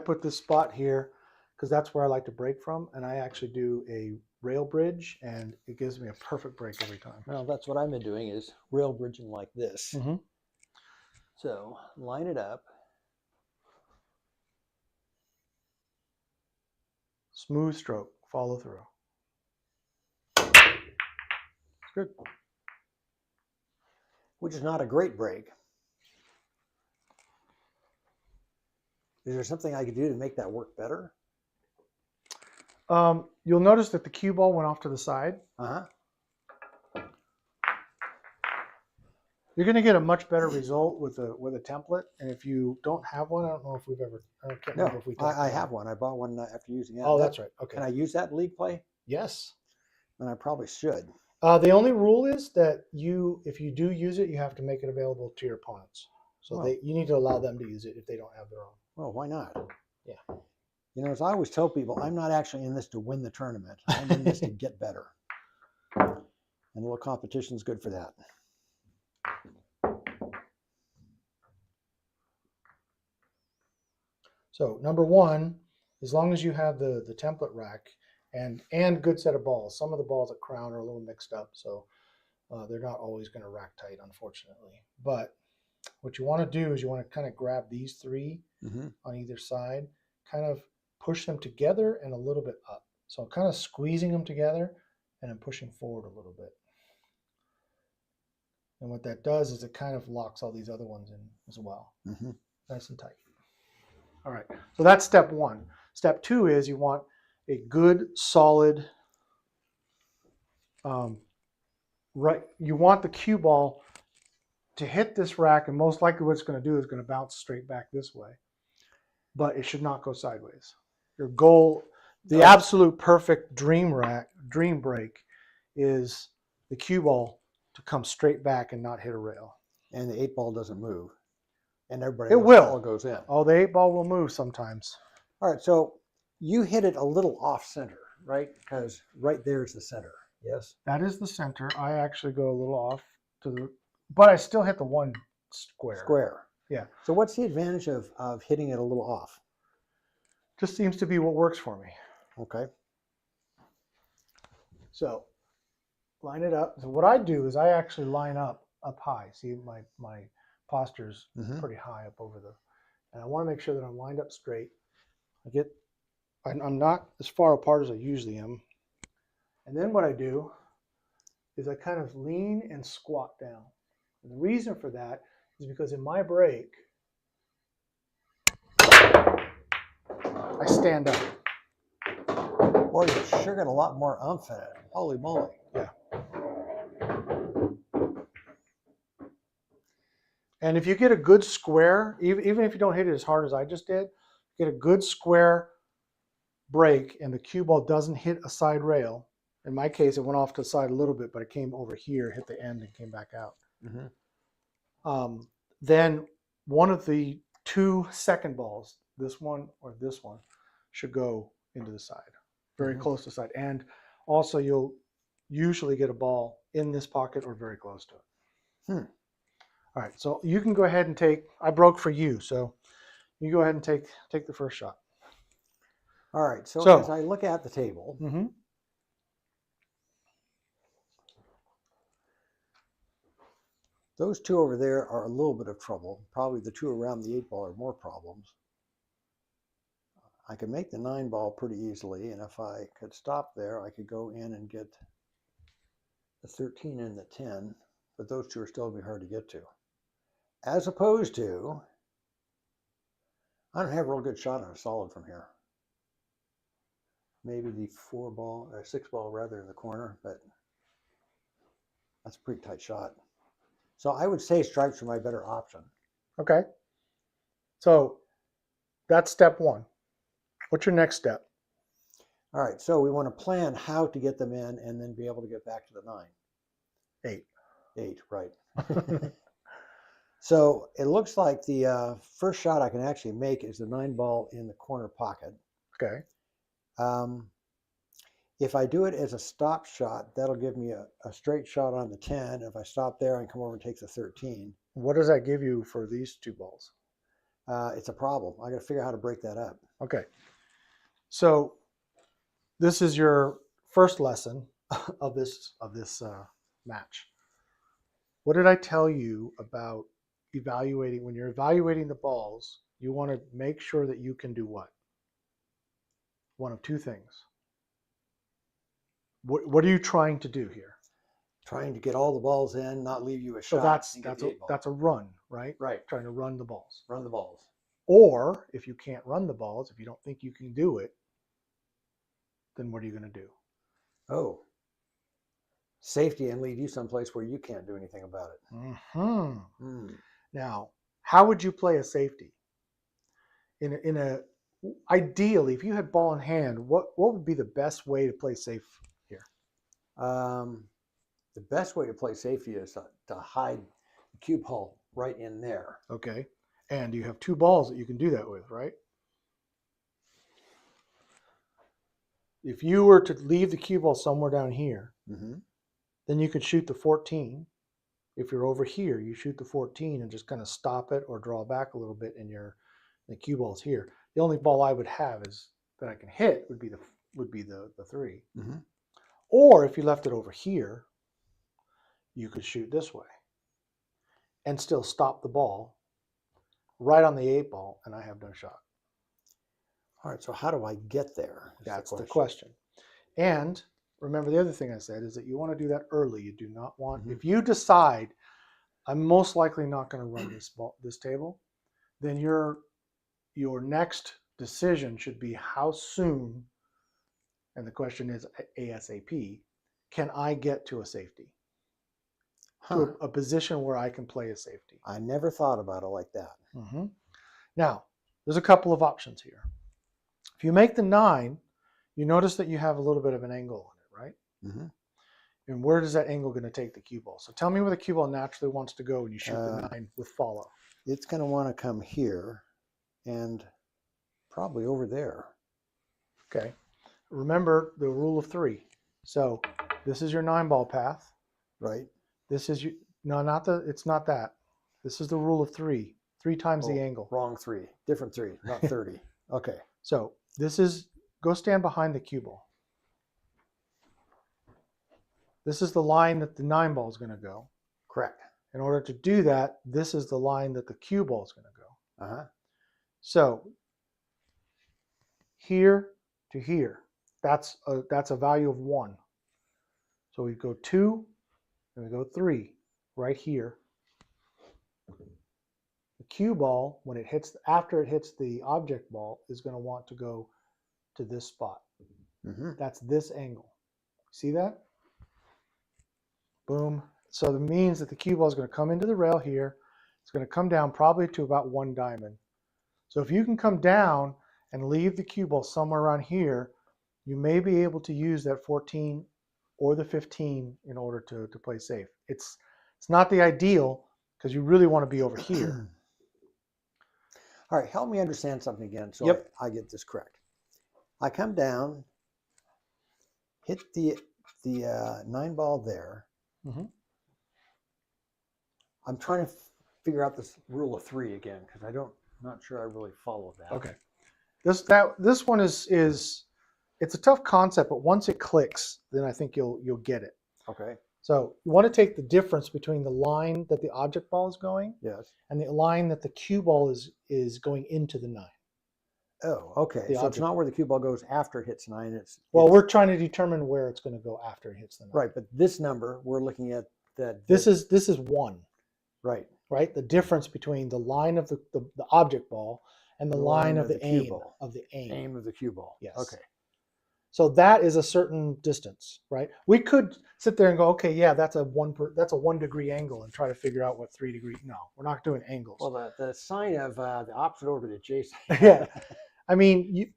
put this spot here because that's where I like to break from, and I actually do a rail bridge, and it gives me a perfect break every time. Well, that's what I've been doing, is rail bridging like this. Mm-hmm. So line it up. Smooth stroke, follow through. Good. Which is not a great break. Is there something I could do to make that work better? You'll notice that the cue ball went off to the side. Uh-huh. You're going to get a much better result with a template. And if you don't have one, I don't know if we've ever. I can't No, remember if we. I have one. I bought one after using that. Oh, that's right. Okay. Can I use that in league play? Yes. Then I probably should. The only rule is that if you do use it, you have to make it available to your opponents. So Oh. you need to allow them to use it if they don't have their own. Well, why not? Yeah. You know, as I always tell people, I'm not actually in this to win the tournament. I'm in this to get better. And a little competition is good for that. So number one, as long as you have the template rack and good set of balls. Some of the balls at Crown are a little mixed up, so they're not always going to rack tight, unfortunately. But what you want to do is you want to kind of grab these 3 on either side, kind of push them together and a little bit up. So kind of squeezing them together and then pushing forward a little bit. And what that does is it kind of locks all these other ones in as well. Nice and tight. All right, so that's step 1. Step 2 is you want a good, solid, you want the cue ball to hit this rack, and most likely what it's going to do is going to bounce straight back this way. But it should not go sideways. Your goal, the absolute perfect dream break, is the cue ball to come straight back and not hit a rail. And the 8 ball doesn't move. And everybody It will. all goes in. Oh, the 8 ball will move sometimes. All right, so you hit it a little off center, right? Because right there is the center. Yes. That is the center. I actually go a little off to the, but I still hit the 1 square. Square. Yeah. So what's the advantage of hitting it a little off? Just seems to be what works for me. Okay. So line it up. So what I do is I actually line up high. See, my posture's pretty high up over and I want to make sure that I'm lined up straight. I'm not as far apart as I usually am. And then what I do is I kind of lean and squat down. And the reason for that is because in my break, I stand up. Boy, you sure got a lot more umph in it. Holy moly. Yeah. And if you get a good square, even if you don't hit it as hard as I just did, get a good square break and the cue ball doesn't hit a side rail. In my case, it went off to the side a little bit, but it came over here, hit the end, and came back out. Then one of the two second balls, this one or this one, should go into the side, very Mhm. close to the side. And also you'll usually get a ball in this pocket or very close to it. Hmm. All right, so you can go ahead and take, I broke for you, so you go ahead and take the first shot. All right. So, So- as I look at the table, Mm-hmm. those two over there are a little bit of trouble. Probably the two around the 8 ball are more problems. I could make the 9 ball pretty easily, and if I could stop there, I could go in and get the 13 and the 10, but those two are still going to be hard to get to. As opposed to, I don't have a real good shot on a solid from here. Maybe the 4 ball, or 6 ball rather, in the corner, but that's a pretty tight shot. So I would say stripes are my better option. Okay. So that's step one. What's your next step? All right, so we want to plan how to get them in and then be able to get back to the 9. 8. 8, right. So it looks like the first shot I can actually make is the 9 ball in the corner pocket. Okay. If I do it as a stop shot, that'll give me a straight shot on the 10. If I stop there, I can come over and take the 13. What does that give you for these two balls? It's a problem. I got to figure out how to break that up. Okay. So this is your first lesson of this match. What did I tell you about evaluating? When you're evaluating the balls, you want to make sure that you can do what? One of two things. What are you trying to do here? Trying to get all the balls in, not leave you a So shot. that's a run, right? Right. Trying to run the balls. Run the balls. Or if you can't run the balls, if you don't think you can do it, then what are you going to do? Oh, safety and lead you someplace where you can't do anything about it. Mm-hmm. Now, how would you play a safety? Ideally, if you had ball in hand, what would be the best way to play safe here? The best way to play safety is to hide the cue ball right in there. Okay, and you have two balls that you can do that with, right? If you were to leave the cue ball somewhere down here, then you could shoot the 14. If you're over here, you shoot the 14 and just kind of stop it or draw back a little bit, and the cue ball's here. The only ball I would have is that I can hit would be the 3. Or if you left it over here, you could shoot this way and still stop the ball right on the 8 ball, and I have no shot. All right, so how do I get there? That's the question. And remember, the other thing I said is that you want to do that early. You do not want, if you decide, I'm most likely not going to run this table, then your next decision should be how soon, and the question is ASAP, can I get to a safety? To a position where I can play a safety. I never thought about it like that. Now, there's a couple of options here. If you make the 9, you notice that you have a little bit of an angle on it, right? And where does that angle going to take the cue ball? So tell me where the cue ball naturally wants to go when you shoot the 9 with follow. It's going to want to come here and probably over there. Okay. Remember the rule of 3. So this is your 9 ball path. Right. This is it's not that. This is the rule of 3. 3 times the angle. Wrong 3. Different 3, not 30. Okay. So this is, go stand behind the cue ball. This is the line that the 9 ball is going to go. Correct. In order to do that, this is the line that the cue ball is going to go. So here to here, that's a value of 1. So we go 2, and we go 3 right here. The cue ball, when it hits, after it hits the object ball, is going to want to go to this spot. That's this angle. See that? Boom. So that means that the cue ball is going to come into the rail here. It's going to come down probably to about 1 diamond. So if you can come down and leave the cue ball somewhere around here, you may be able to use that 14 or the 15 in order to play safe. It's not the ideal, because you really want to be over here. All right, help me understand something again so Yep. I get this correct. I come down, hit the 9-ball there. Mm-hmm. I'm trying to figure out this rule of 3 again because not sure I really follow that. Okay. This one is it's a tough concept, but once it clicks, then I think you'll get it. Okay. So you want to take the difference between the line that the object ball is going Yes. and the line that the cue ball is going into the 9. Oh, okay. The So it's object not where the cue ball goes after it hits 9. Well, we're trying to determine where it's going to go after it hits the 9. right. But this number we're looking at This is 1. right. Right? The difference between the line of the object ball and the line of the cue aim ball. of the aim. Aim of the cue ball. Yes. Okay. So that is a certain distance, right? We could sit there and go, okay, yeah, that's a 1 degree angle, and try to figure out what 3 degree. No, we're not doing angles. Well, the sign of the opposite orbit adjacent. Yeah, I mean,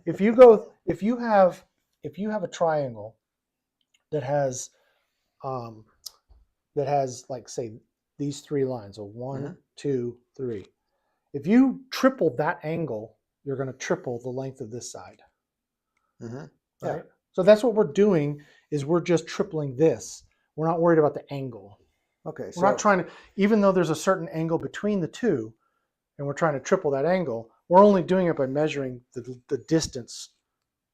if you have a triangle that has like, say, these 3 lines, so 1, Mhm. 2, 3. If you triple that angle, you're going to triple the length of this side. Mm-hmm. Right? Yeah. So that's what we're doing, is we're just tripling this. We're not worried about the angle. Okay. We're not trying to, even though there's a certain angle between the two, and we're trying to triple that angle, we're only doing it by measuring the distance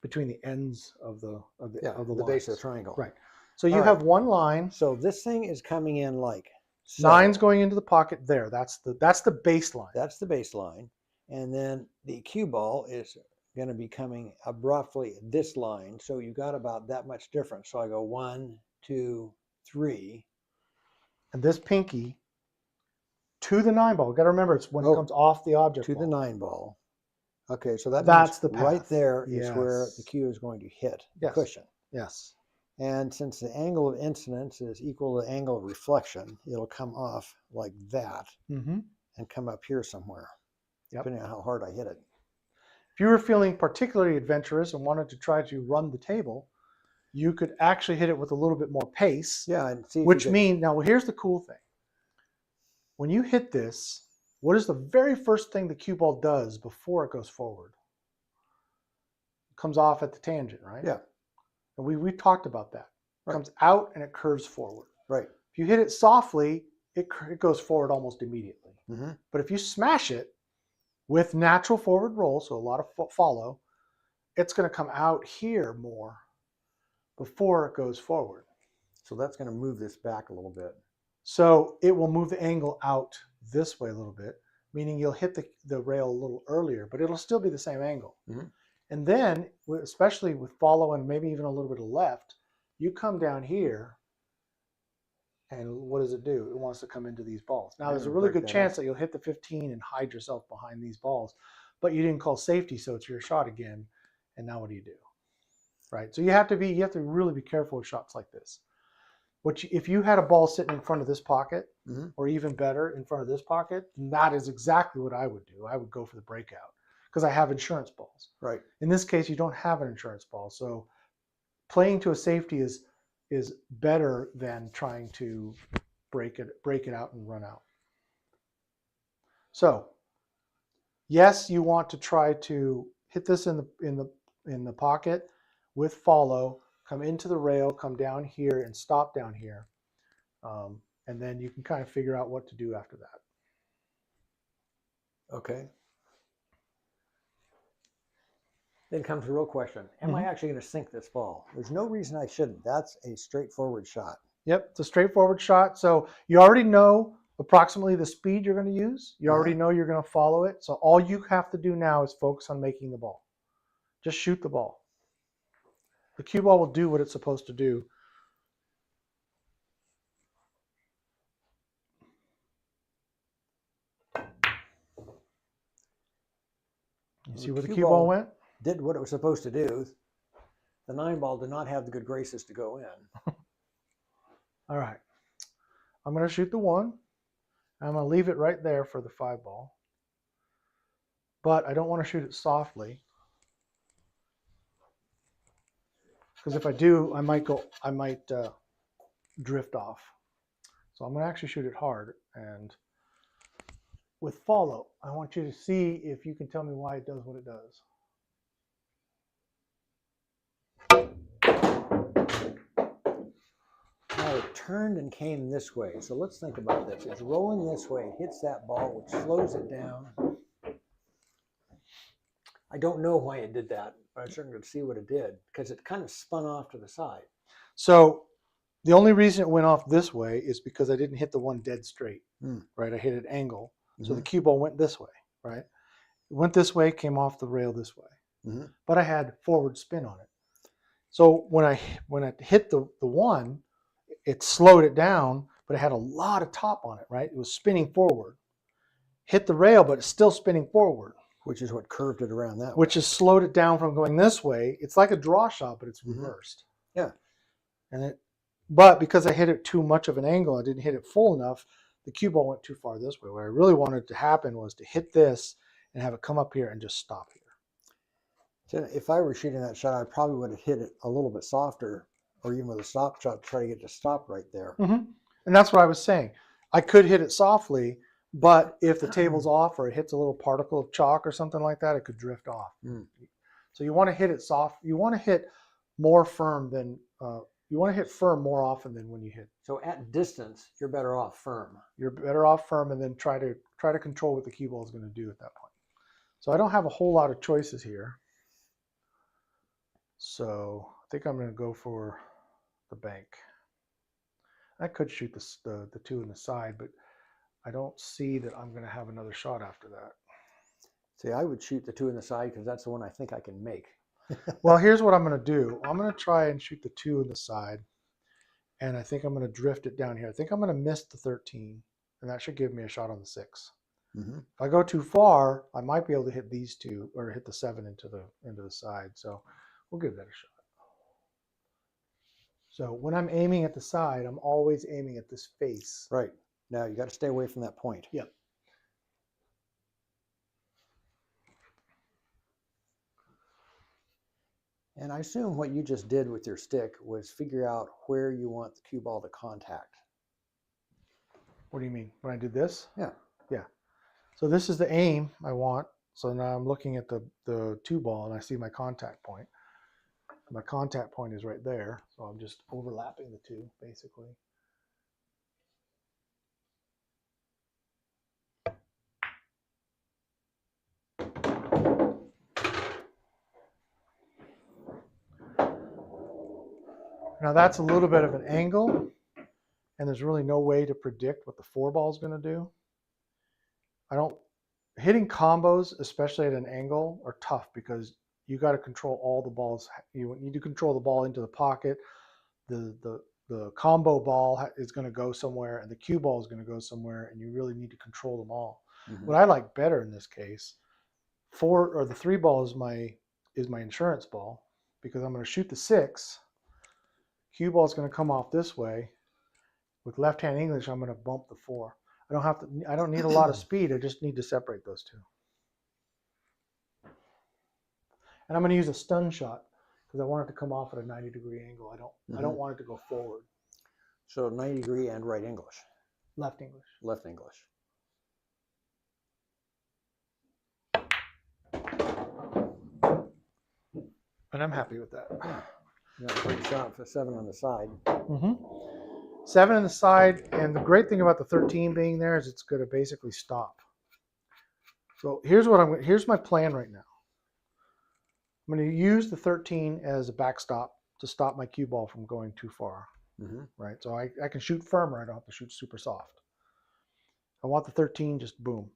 between the ends of the base of lines. the triangle. Right. So you All have right. one line. So this thing is coming in like so. 9's going into the pocket there. That's the baseline. That's the baseline, and then the cue ball is going to be coming abruptly this line. So you got about that much difference. So I go 1, 2, 3. And this pinky to the 9-ball. Got to remember, it's when it comes off the object to ball. the 9-ball. Okay, so that's the path. right there is where the Yes. cue is going to hit the Yes. cushion. Yes. And since the angle of incidence is equal to the angle of reflection, it'll come off like that Mm-hmm. and come up here somewhere, Yep. depending on how hard I hit it. If you were feeling particularly adventurous and wanted to try to run the table, you could actually hit it with a little bit more pace. Yeah, and see. Which means, now here's the cool thing. When you hit this, what is the very first thing the cue ball does before it goes forward? It comes off at the tangent, right? Yeah. And we talked about that. It Right. comes out and it curves forward. Right. If you hit it softly, it goes forward almost immediately. Mm-hmm. But if you smash it with natural forward roll, so a lot of follow, it's going to come out here more before it goes forward. So that's going to move this back a little bit. So it will move the angle out this way a little bit, meaning you'll hit the rail a little earlier, but it'll still be the same angle. Mm-hmm. And then, especially with follow and maybe even a little bit of left, you come down here, and what does it do? It wants to come into these balls. Now, there's a really good chance that you'll hit the 15 and hide yourself behind these balls, but you didn't call safety, so it's your shot again. And now what do? Right? So you have to really be careful with shots like this. If you had a ball sitting in front of this pocket, mm-hmm. or even better, in front of this pocket, that is exactly what I would do. I would go for the breakout because I have insurance balls. Right. In this case, you don't have an insurance ball, so playing to a safety is better than trying to break it out and run out. So, yes, you want to try to hit this in the pocket with follow, come into the rail, come down here, and stop down here. And then you can kind of figure out what to do after that. Okay. Then comes the real question. Am I actually going to sink this ball? There's no reason I shouldn't. That's a straightforward shot. Yep, it's a straightforward shot. So you already know approximately the speed you're going to use. You already know you're going to follow it. So all you have to do now is focus on making the ball. Just shoot the ball. The cue ball will do what it's supposed to do. You see where the cue ball went? Did what it was supposed to do. The 9-ball did not have the good graces to go in. All right. I'm going to shoot the 1. I'm going to leave it right there for the 5-ball. But I don't want to shoot it softly. Because if I do, I might drift off. So I'm going to actually shoot it hard. And with follow, I want you to see if you can tell me why it does what it does. Now it turned and came this way. So let's think about this. It's rolling this way, hits that ball, which slows it down. I don't know why it did that, but I'm certainly going to see what it did because it kind of spun off to the side. So the only reason it went off this way is because I didn't hit the one dead straight, right? I hit it angle. So the cue ball went this way, right? It went this way, came off the rail this way. But I had forward spin on it. So when I hit the one, it slowed it down, but it had a lot of top on it, right? It was spinning forward. Hit the rail, but it's still spinning forward. Which is what curved it around that way. Which has slowed it down from going this way. It's like a draw shot, but it's reversed. Yeah. But because I hit it too much of an angle, I didn't hit it full enough, the cue ball went too far this way. What I really wanted to happen was to hit this and have it come up here and just stop here. So if I were shooting that shot, I probably would have hit it a little bit softer, or even with a stop shot, try to get it to stop right there. And that's what I was saying. I could hit it softly, but if the table's off or it hits a little particle of chalk or something like that, it could drift off. So you want to hit it soft. You want to hit more firm than you want to hit firm more often than when you hit. So at distance, you're better off firm. You're better off firm, and then try to control what the cue ball is going to do at that point. So I don't have a whole lot of choices here. So I think I'm going to go for the bank. I could shoot the two in the side, but I don't see that I'm going to have another shot after that. See, I would shoot the two in the side because that's the one I think I can make. Well, here's what I'm going to do. I'm going to try and shoot the two in the side, and I think I'm going to drift it down here. I think I'm going to miss the 13, and that should give me a shot on the 6. If I go too far, I might be able to hit these two or hit the 7 into the side. So we'll give that a shot. So when I'm aiming at the side, I'm always aiming at this face. Right. Now you got to stay away from that point. Yep. And I assume what you just did with your stick was figure out where you want the cue ball to contact. What do you mean? When I did this? Yeah. Yeah. So this is the aim I want. So now I'm looking at the 2 ball and I see my contact point. My contact point is right there. So I'm just overlapping the 2 basically. Now that's a little bit of an angle, and there's really no way to predict what the 4 ball is going to do. Hitting combos, especially at an angle, are tough because you got to control all the balls. You need to control the ball into the pocket. The combo ball is going to go somewhere, and the cue ball is going to go somewhere, and you really need to control them all. What I like better in this case, the 3 ball is my insurance ball, because I'm going to shoot the 6. Cue ball is going to come off this way. With left-hand English, I'm going to bump the 4. I don't need a lot of speed. I just need to separate those 2. And I'm going to use a stun shot because I want it to come off at a 90-degree angle. I don't want it to go forward. So 90-degree and right English. Left English. Left English. And I'm happy with that. You got a great shot for 7 on the side. 7 on the side, and the great thing about the 13 being there is it's going to basically stop. So here's my plan right now. I'm going to use the 13 as a backstop to stop my cue ball from going too far. Right? So I can shoot firmer. I don't have to shoot super soft. I want the 13 just boom.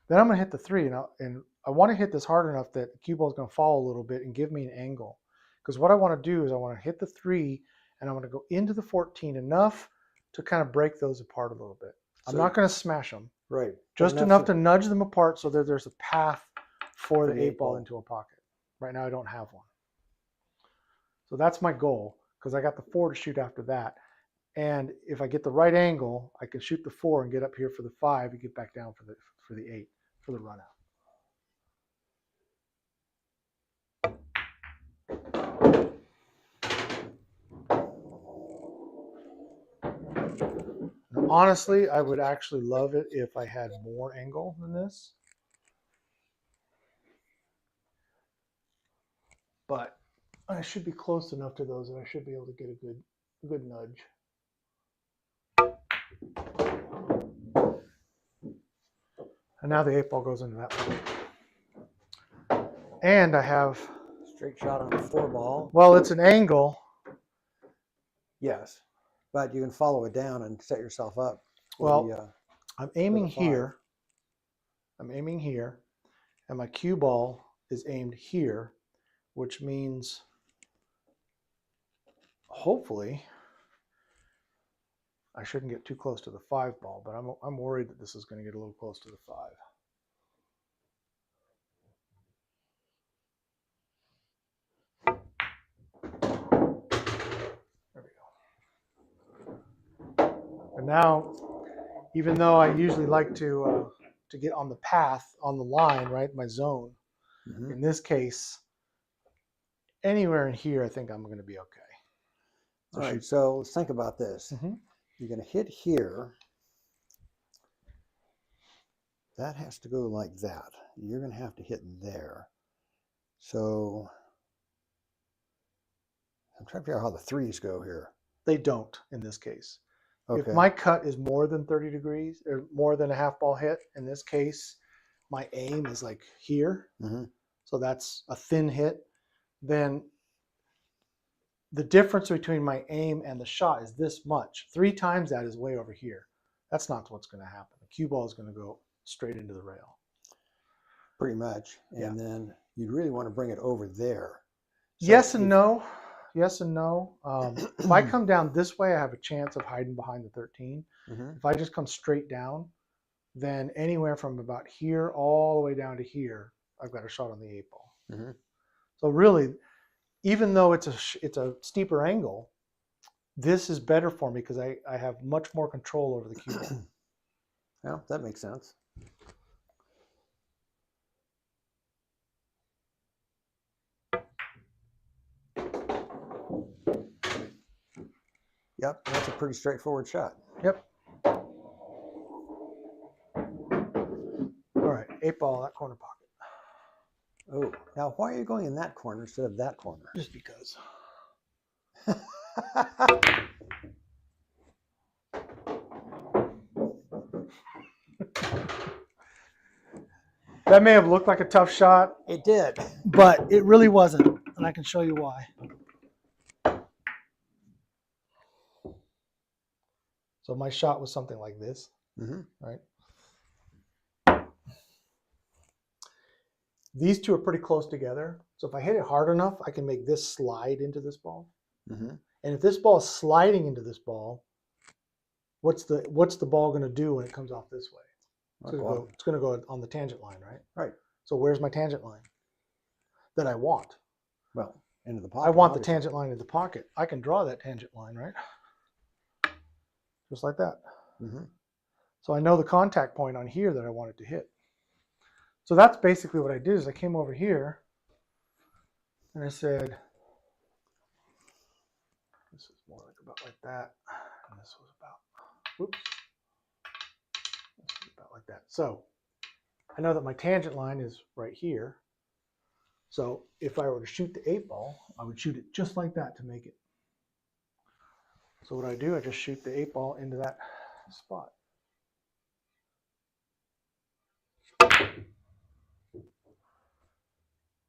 Then I'm going to hit the 3, and I want to hit this hard enough that the cue ball is going to fall a little bit and give me an angle. Because what I want to do is I want to hit the 3, and I want to go into the 14 enough to kind of break those apart a little bit. I'm not going to smash them. Right. Just enough to nudge them apart so that there's a path for the 8 ball into a pocket. Right now I don't have one. So that's my goal, because I got the 4 to shoot after that. And if I get the right angle, I can shoot the 4 and get up here for the 5 and get back down for the 8 for the run out. Now Honestly, I would actually love it if I had more angle than this. But I should be close enough to those that I should be able to get a good nudge. And now the 8 ball goes into that one. And I have, Straight shot on a 4 ball. well, it's an angle. Yes, but you can follow it down and set yourself up. For Well, the, I'm aiming the 5. here. I'm aiming here. And my cue ball is aimed here, which means hopefully I shouldn't get too close to the 5 ball, but I'm worried that this is going to get a little close to the 5. There we go. And now, even though I usually like to get on the path, on the line, right, my zone, Mhm. in this case, anywhere in here, I think I'm going to be okay. All right, so let's think about this. Mhm. You're going to hit here. That has to go like that. You're going to have to hit there. So I'm trying to figure out how the 3s go here. They don't in this case. Okay. If my cut is more than 30 degrees or more than a half ball hit, in this case, my aim is like here. Mhm. So that's a thin hit. Then the difference between my aim and the shot is this much. 3 times that is way over here. That's not what's going to happen. The cue ball is going to go straight into the rail. Pretty much. And then you'd really want to bring it over there. So Yes and no. Yes and no. If I come down this way, I have a chance of hiding behind the 13. Mhm. If I just come straight down, then anywhere from about here all the way down to here, I've got a shot on the 8 ball. Mhm. So really, even though it's a steeper angle, this is better for me because I have much more control over the cue ball. Well, that makes sense. Yep, that's a pretty straightforward shot. Yep. All right, 8 ball, that corner pocket. Oh, now why are you going in that corner instead of that corner? Just because. That may have looked like a tough shot, It did. but it really wasn't, and I can show you why. So my shot was something like this, Mhm. right? These two are pretty close together. So if I hit it hard enough, I can make this slide into this ball. Mhm. And if this ball is sliding into this ball, what's the ball going to do when it comes off this way? It's going to go on the tangent line, right? Right. So where's my tangent line that I want? Well, into the pocket. I want the obviously. tangent line in the pocket. I can draw that tangent line, right? Just like that. Mhm. So I know the contact point on here that I wanted to hit. So that's basically what I did is I came over here and I said, this is more like about like that. And this was about, whoops. This is about like that. So I know that my tangent line is right here. So if I were to shoot the 8 ball, I would shoot it just like that to make it. So what I do, I just shoot the 8 ball into that spot.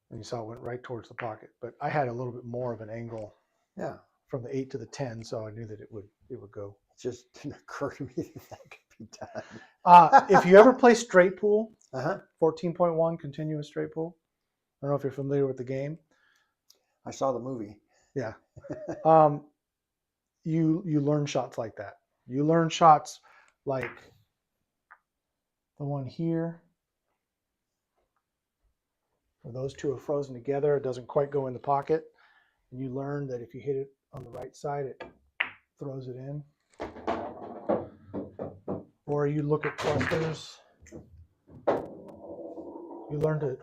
And you saw it went right towards the pocket. But I had a little bit more of an angle Yeah. from the 8 to the 10, so I knew that it would go. It just didn't occur to me that could be done. If you ever play straight pool, Uh-huh. 14.1 continuous straight pool. I don't know if you're familiar with the game. I saw the movie. Yeah. You learn shots like that. You learn shots like the one here. Where those two are frozen together, it doesn't quite go in the pocket. And you learn that if you hit it on the right side, it throws it in. Or you look at clusters. You learn to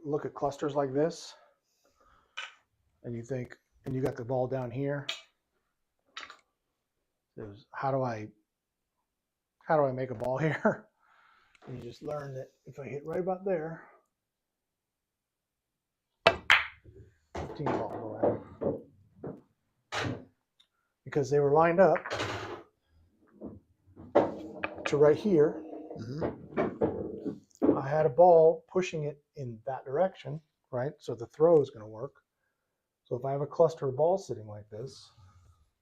look at clusters like this. and you think, and you got the ball down here, is how do I make a ball here? And you just learn that if I hit right about there, 15 ball go in. Because they were lined up to right here. Mm-hmm. I had a ball pushing it in that direction, right? So the throw is going to work. So if I have a cluster of balls sitting like this,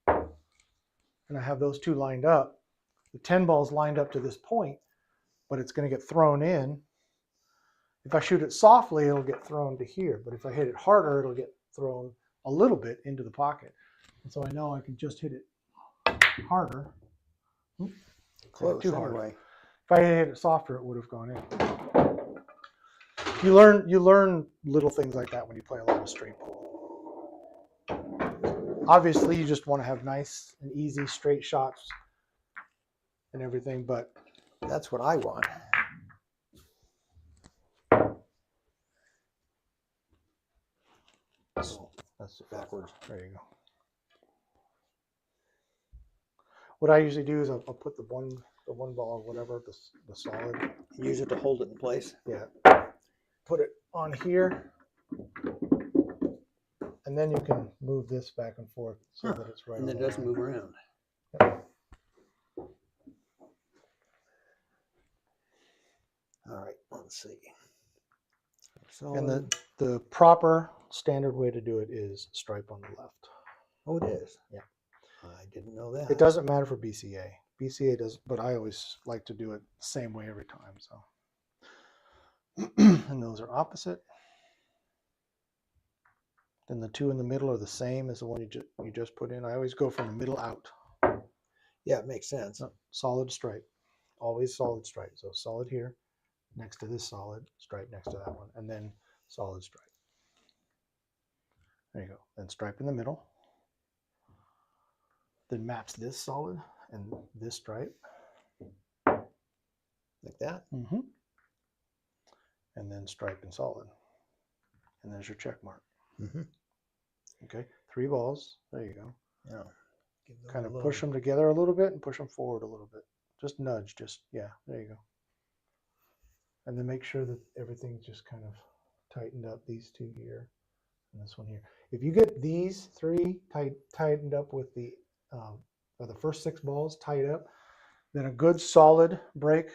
and I have those two lined up, the 10 ball's lined up to this point, but it's going to get thrown in. If I shoot it softly, it'll get thrown to here. But if I hit it harder, it'll get thrown a little bit into the pocket. And so I know I can just hit it harder. Close Too hard. anyway. If I had hit it softer, it would have gone in. You learn little things like that when you play a lot of straight pool. Obviously, you just want to have nice and easy straight shots and everything, but That's what I want. that's Backwards. There you go. What I usually do is I'll put the one ball or whatever, the solid. Use it to hold it in place. Yeah. Put it on here, and then you can move this back and forth so that it's right. And on it the doesn't line. move around. All right, let's see. So, And the proper standard way to do it is stripe on the left. oh, it is. Yeah. I didn't know that. It doesn't matter for BCA. BCA does, but I always like to do it the same way every time. So, and those are opposite. Then the two in the middle are the same as the one you just put in. I always go from the middle out. Yeah, it makes sense. Solid stripe, always solid stripe. So solid here, next to this solid stripe next to that one, and then solid stripe. There you go. Then stripe in the middle. Then maps this solid and this stripe. Like that? Mm-hmm. And then stripe and solid. And there's your check mark. Mm-hmm. Okay, 3 balls. There you go. Yeah. Kind of push them together a little bit and push them forward a little bit. Just nudge, yeah, there you go. And then make sure that everything's just kind of tightened up, these two here and this one here. If you get these 3 tightened up with the first 6 balls tied up, then a good solid break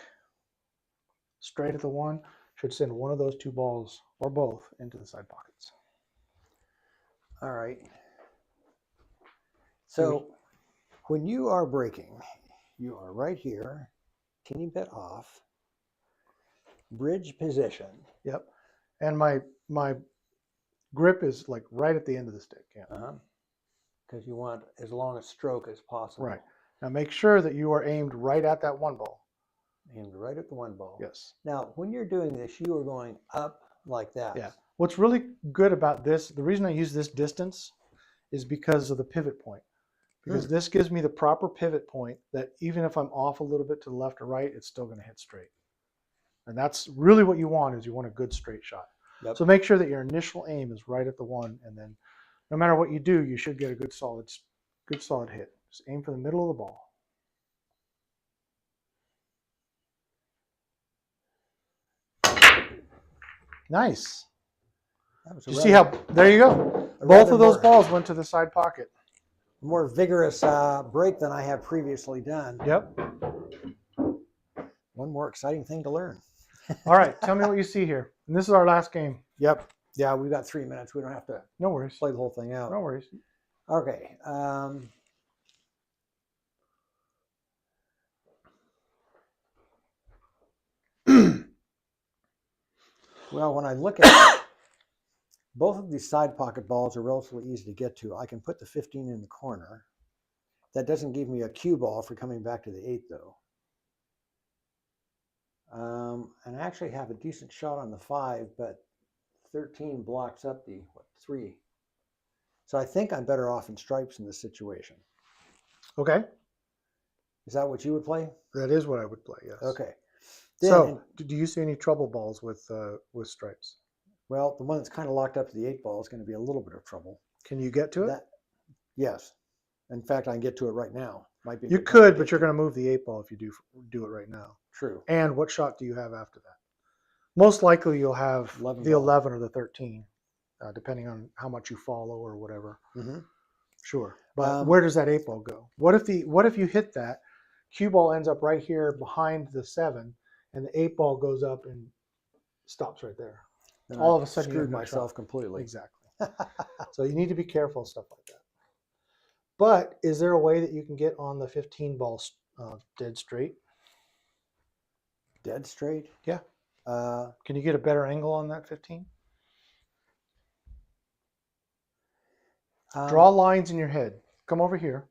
straight at the one should send one of those 2 balls or both into the side pockets. All right. So when you are breaking, you are right here, teeny bit off, bridge position. Yep. And my grip is like right at the end of the stick. Yeah. Because you want as long a stroke as possible. Right. Now make sure that you are aimed right at that one ball. Aimed right at the one ball. Yes. Now, when you're doing this, you are going up like that. Yeah. What's really good about this, the reason I use this distance is because of the pivot point. Because this gives me the proper pivot point that even if I'm off a little bit to the left or right, it's still going to hit straight. And that's really what you want, is you want a good straight shot. Yep. So make sure that your initial aim is right at the one, and then no matter what you do, you should get a good solid hit. Just aim for the middle of the ball. Nice. You see how, there you go. Both of those balls went to the side pocket. More vigorous break than I have previously done. Yep. One more exciting thing to learn. All right, tell me what you see here. And this is our last game. Yep. Yeah, we've got 3 minutes. We don't have to No worries. play the whole thing out. No worries. Okay. Well, when I look at both of these side pocket balls are relatively easy to get to. I can put the 15 in the corner. That doesn't give me a cue ball for coming back to the 8, though. And I actually have a decent shot on the 5, but 13 blocks up the 3. So I think I'm better off in stripes in this situation. Okay. Is that what you would play? That is what I would play, yes. Okay. So, do you see any trouble balls with stripes? Well, the one that's kind of locked up to the 8 ball is going to be a little bit of trouble. Can you get to it? Yes. In fact, I can get to it right now. Might be a You good time to could, but get you're to going to move the 8 ball if you do it right now. True. And what shot do you have after that? Most likely you'll have 11 the ball. 11 or the 13, depending on how much you follow or whatever. Mm-hmm. Sure. But where does that 8 ball go? What if you hit that, cue ball ends up right here behind the 7, and the 8 ball goes up and stops right there. Then All I of a sudden you have screwed no myself shot. completely. Exactly. So you need to be careful and stuff like that. But is there a way that you can get on the 15 ball dead straight? Dead straight? Yeah. Uh, Can you get a better angle on that 15? Draw lines in your head. Come over here.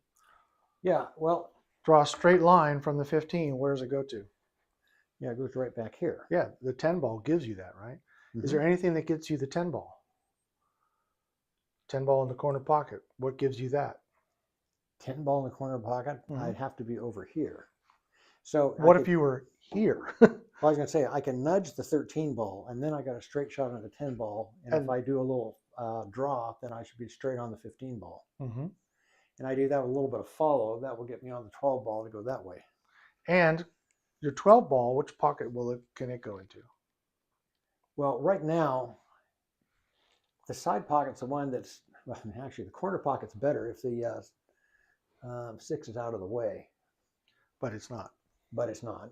Yeah, well, Draw a straight line from the 15. Where does it go to? yeah, it goes right back here. Yeah, the 10 ball gives you that, right? Is there anything that gets you the 10 ball? 10 ball in the corner pocket. What gives you that? 10 ball in the corner pocket? Mhm. I'd have to be over here. So What if you were here? I was going to say, I can nudge the 13 ball, and then I got a straight shot on the 10 ball. And if I do a little draw, then I should be straight on the 15 ball. Mm-hmm. And I do that with a little bit of follow. That will get me on the 12 ball to go that way. And your 12 ball, which pocket can it go into? Well, right now, the side pocket's the one that's, well, actually, the corner pocket's better if the 6 is out of the way. But it's not. But it's not.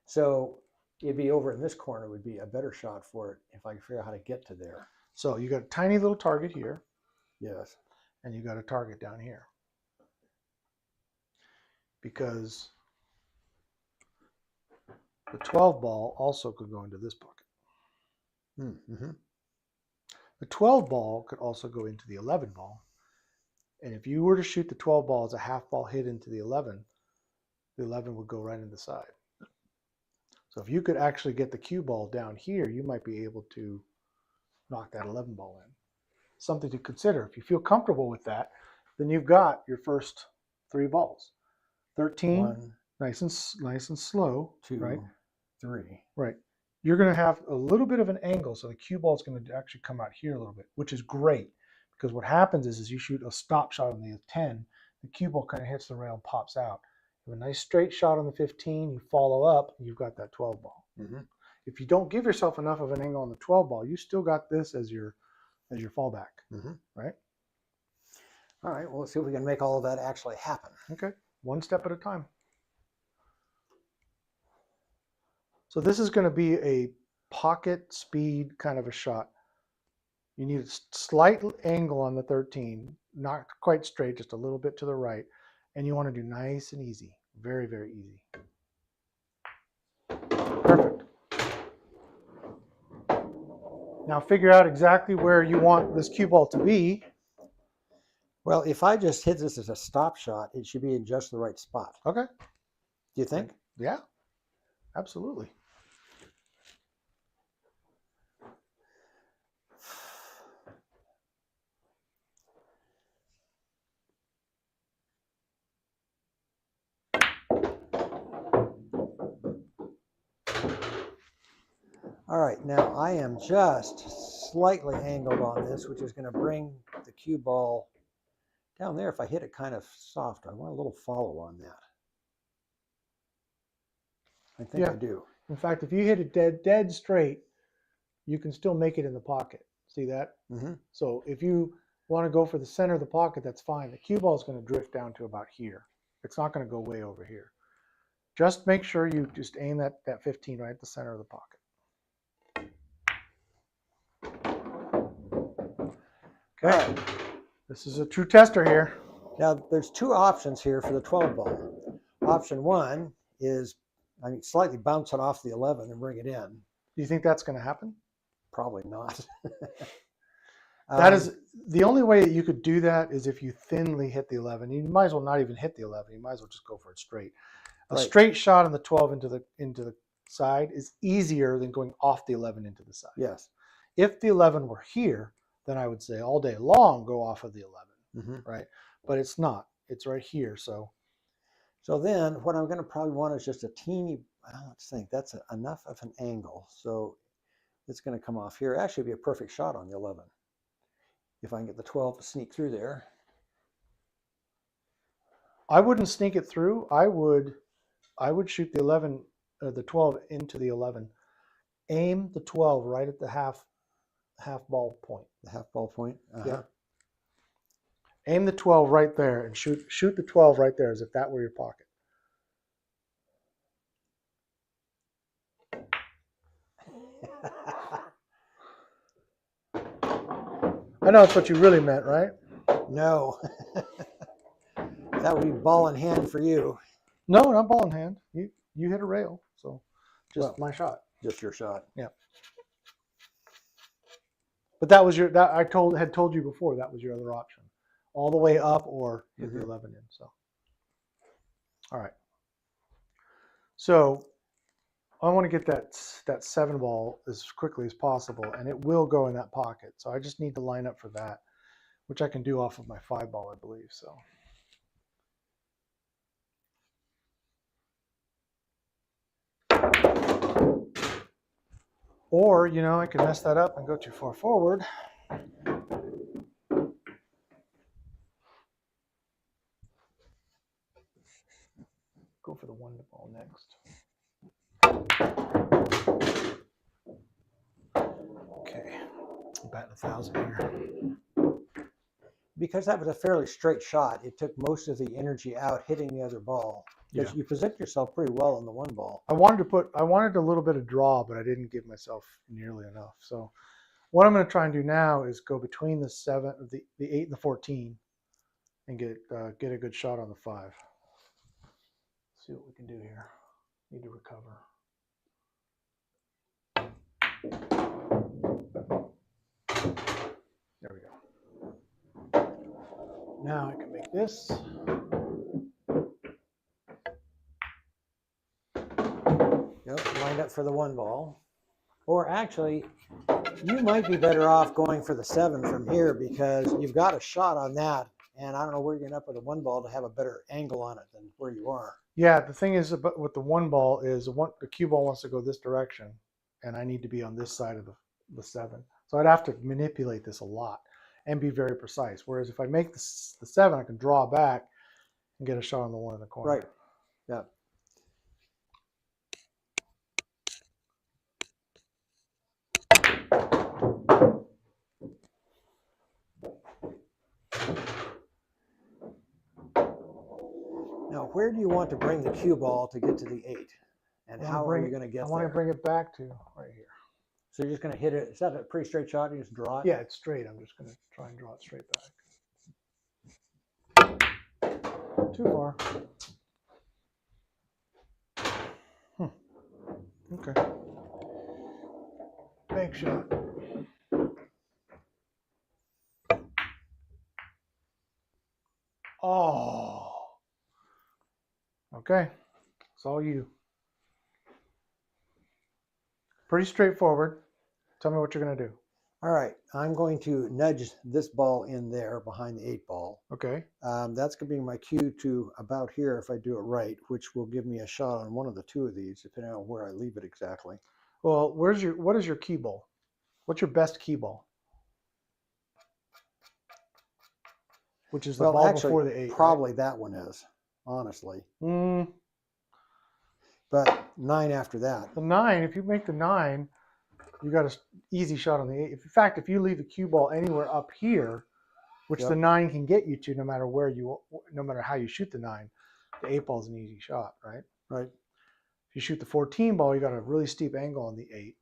So it'd be over in this corner would be a better shot for it if I could figure out how to get to there. So you got a tiny little target here. Yes. And you got a target down here. Because the 12 ball also could go into this pocket. Mm-hmm. The 12 ball could also go into the 11 ball. And if you were to shoot the 12 ball as a half ball hit into the 11 would go right in the side. So if you could actually get the cue ball down here, you might be able to knock that 11 ball in. Something to consider. If you feel comfortable with that, then you've got your first 3 balls. 13, 1, nice and slow, 2, right? 3. Right. You're going to have a little bit of an angle, so the cue ball is going to actually come out here a little bit, which is great because what happens is you shoot a stop shot on the 10, the cue ball kind of hits the rail and pops out. You have a nice straight shot on the 15, you follow up, and you've got that 12 ball. Mm-hmm. If you don't give yourself enough of an angle on the 12 ball, you still got this as your fallback, right? All right, well, let's see if we can make all of that actually happen. Okay, one step at a time. So this is going to be a pocket speed kind of a shot. You need a slight angle on the 13, not quite straight, just a little bit to the right. And you want to do nice and easy, very, very easy. Perfect. Now figure out exactly where you want this cue ball to be. Well, if I just hit this as a stop shot, it should be in just the right spot. Okay. Do you think? Yeah, absolutely. All right, now I am just slightly angled on this, which is going to bring the cue ball down there. If I hit it kind of soft, I want a little follow on that. I think I do. In fact, if you hit it dead straight, you can still make it in the pocket. See that? Mm-hmm. So if you want to go for the center of the pocket, that's fine. The cue ball is going to drift down to about here. It's not going to go way over here. Just make sure you just aim that 15 right at the center of the pocket. Okay, this is a true tester here. Now, there's 2 options here for the 12 ball. Option 1 is slightly bounce it off the 11 and bring it in. Do you think that's going to happen? Probably not. That is the only way that you could do that is if you thinly hit the 11. You might as well not even hit the 11. You might as well just go for it straight. A straight shot on the 12 into the side is easier than going off the 11 into the side. Yes. If the 11 were here, then I would say all day long go off of the 11, right? But it's not. It's right here. So then what I'm going to probably want is just a teeny, let's think, that's enough of an angle. So it's going to come off here. Actually, be a perfect shot on the 11. if I can get the 12 to sneak through there. I wouldn't sneak it through. I would shoot the 11, the 12 into the 11. Aim the 12 right at the half ball point. The half ball point. Yeah. Aim the 12 right there and shoot the 12 right there as if that were your pocket. I know that's what you really meant, right? No. That would be ball in hand for you. No, not ball in hand. You hit a rail, so just Well, my shot. Just your shot. Yeah. But that was that I had told you before that was your other option. All the way up or hit the 11 in. So all right. So I want to get that 7 ball as quickly as possible, and it will go in that pocket. So I just need to line up for that, which I can do off of my 5 ball, I believe. So. Or, I could mess that up and go too far forward. Go for the 1 ball next. Okay, I'm batting 1,000 here. Because that was a fairly straight shot, it took most of the energy out hitting the other ball. Because you positioned yourself pretty well on the 1 ball. I wanted a little bit of draw, but I didn't give myself nearly enough. So what I'm going to try and do now is go between the 7, the 8 and the 14 and get a good shot on the 5. See what we can do here. Need to recover. There we go. Now I can make this. Yep, lined up for the 1 ball. Or actually, you might be better off going for the 7 from here because you've got a shot on that, and I don't know where you're going to up with a 1 ball to have a better angle on it than where you are. Yeah, the thing is about with the 1 ball is the cue ball wants to go this direction, and I need to be on this side of the 7. So I'd have to manipulate this a lot and be very precise. Whereas if I make the 7, I can draw back and get a shot on the 1 in the corner. Right. Yeah. Now, where do you want to bring the cue ball to get to the 8? And how are you going to get there? I want to bring it back to right here. So you're just going to hit it. Is that a pretty straight shot? You just draw it? Yeah, it's straight. I'm just going to try and draw it straight back. Too far. Okay. Bank shot. Oh. Okay. It's all you. Pretty straightforward. Tell me what you're going to do. All right. I'm going to nudge this ball in there behind the 8 ball. Okay. That's going to be my cue to about here if I do it right, which will give me a shot on one of the 2 of these, depending on where I leave it exactly. Well, what is your key ball? What's your best key ball? Which is the ball actually, before the 8. Probably right? That one is, honestly. But 9 after that. The 9, if you make the 9, you got an easy shot on the 8. In fact, if you leave the cue ball anywhere up here, which the 9 can get you to, no matter how you shoot the 9, the 8 ball is an easy shot, right? Right. If you shoot the 14 ball, you got a really steep angle on the 8,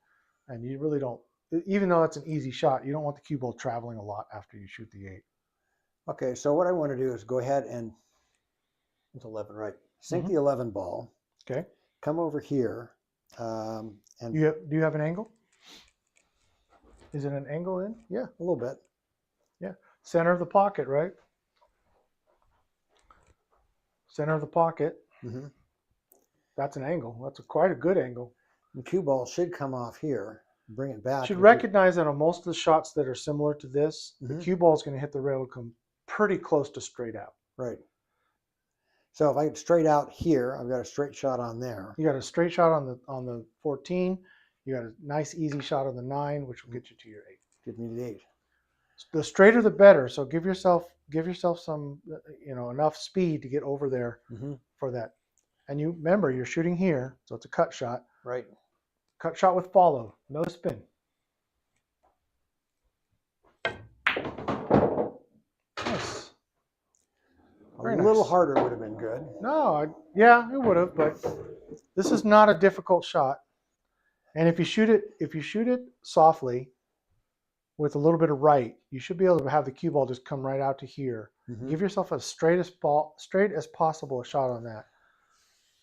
and you really don't. Even though that's an easy shot, you don't want the cue ball traveling a lot after you shoot the 8. Okay, so what I want to do is go ahead and it's 11, right? Sink the 11 ball. Okay. Come over here, and do you have an angle? Is it an angle in? Yeah, a little bit. Yeah, center of the pocket, right? Center of the pocket. Mm-hmm. That's an angle. That's quite a good angle. The cue ball should come off here. Bring it back. You should recognize that on most of the shots that are similar to this, the cue ball is going to hit the rail and come pretty close to straight out. Right. So if I get straight out here, I've got a straight shot on there. You got a straight shot on the 14. You got a nice easy shot on the 9, which will get you to your 8. Get me to the 8. The straighter the better. So give yourself some, enough speed to get over there Mm-hmm. for that. And you remember, you're shooting here, so it's a cut shot. Right. Cut shot with follow, no spin. Nice. Very A little nice. harder would have been good. No, yeah, it would have, but this is not a difficult shot. And if you shoot it softly with a little bit of right, you should be able to have the cue ball just come right out to here. Mm-hmm. Give yourself as straight as possible a shot on that.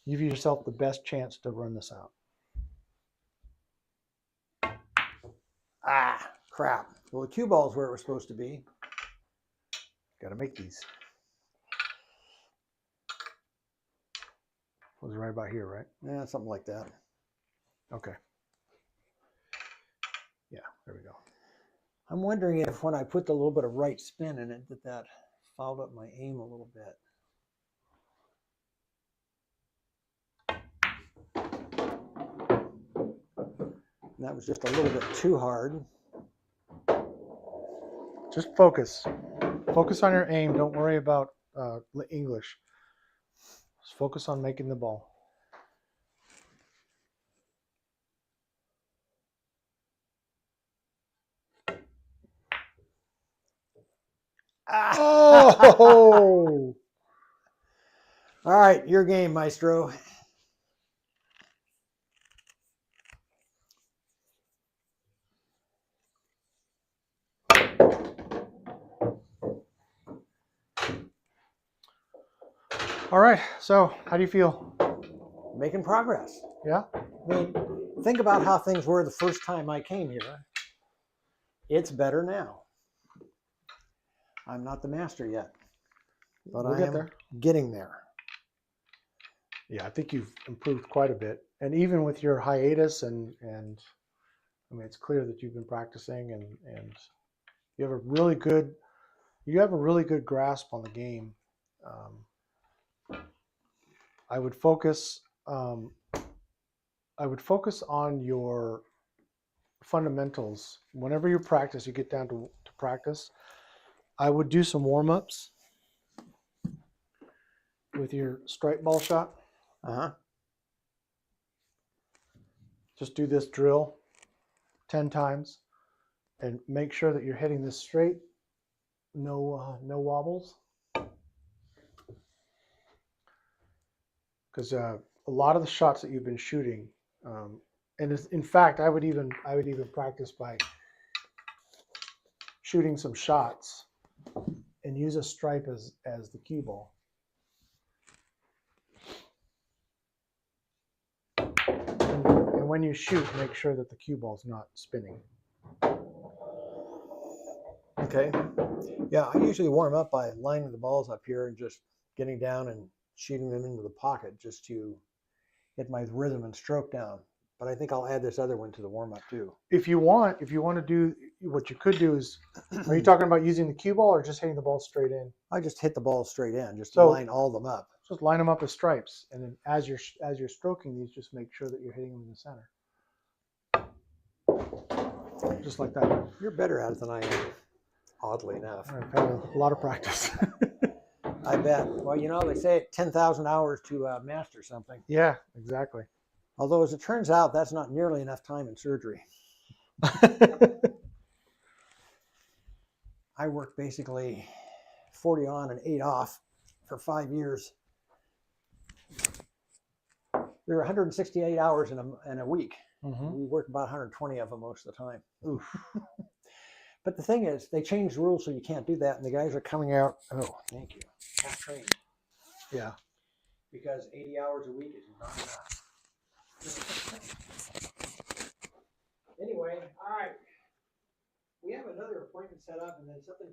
Give yourself the best chance to run this out. Ah, crap. Well, the cue ball's where it was supposed to be. Got to make these. Was it right about here, right? Yeah, something like that. Okay. Yeah, there we go. I'm wondering if when I put the little bit of right spin in it, that fouled up my aim a little bit. And that was just a little bit too hard. Just focus. Focus on your aim. Don't worry about English. Just focus on making the ball. Oh! All right, your game, Maestro. All right. So, how do you feel? Making progress. Yeah. I mean, think about how things were the first time I came here. It's better now. I'm not the master yet, but We'll I get am there. getting there. Yeah, I think you've improved quite a bit, and even with your hiatus, and I mean, it's clear that you've been practicing, and you have a really good grasp on the game. I would focus on your fundamentals. Whenever you practice, you get down to practice. I would do some warm-ups with your strike ball shot. Uh-huh. Just do this drill 10 times and make sure that you're hitting this straight. No wobbles. Because a lot of the shots that you've been shooting, and in fact, I would even practice by shooting some shots and use a stripe as the cue ball. And when you shoot, make sure that the cue ball's not spinning. Okay. Yeah, I usually warm up by lining the balls up here and just getting down and shooting them into the pocket just to get my rhythm and stroke down. But I think I'll add this other one to the warm up too. If you want to do what you could do is, are you talking about using the cue ball or just hitting the ball straight in? I just hit the ball straight in, just to So- line all them up. Just line them up as stripes, and then as you're stroking these, just make sure that you're hitting them in the center, just like that. You're better at it than I am, oddly enough. I've had a lot of practice. I bet. Well, you know, they say 10,000 hours to master something. Yeah, exactly. Although, as it turns out, that's not nearly enough time in surgery. I worked basically 40 on and 8 off for 5 years. There are 168 hours in a week. Mm-hmm. We work about 120 of them most of the time. Oof. But the thing is, they changed the rules so you can't do that, and the guys are coming out. Oh, thank you. Half trained. Yeah. Because 80 hours a week is not enough. Anyway, all right. We have another appointment set up, and then something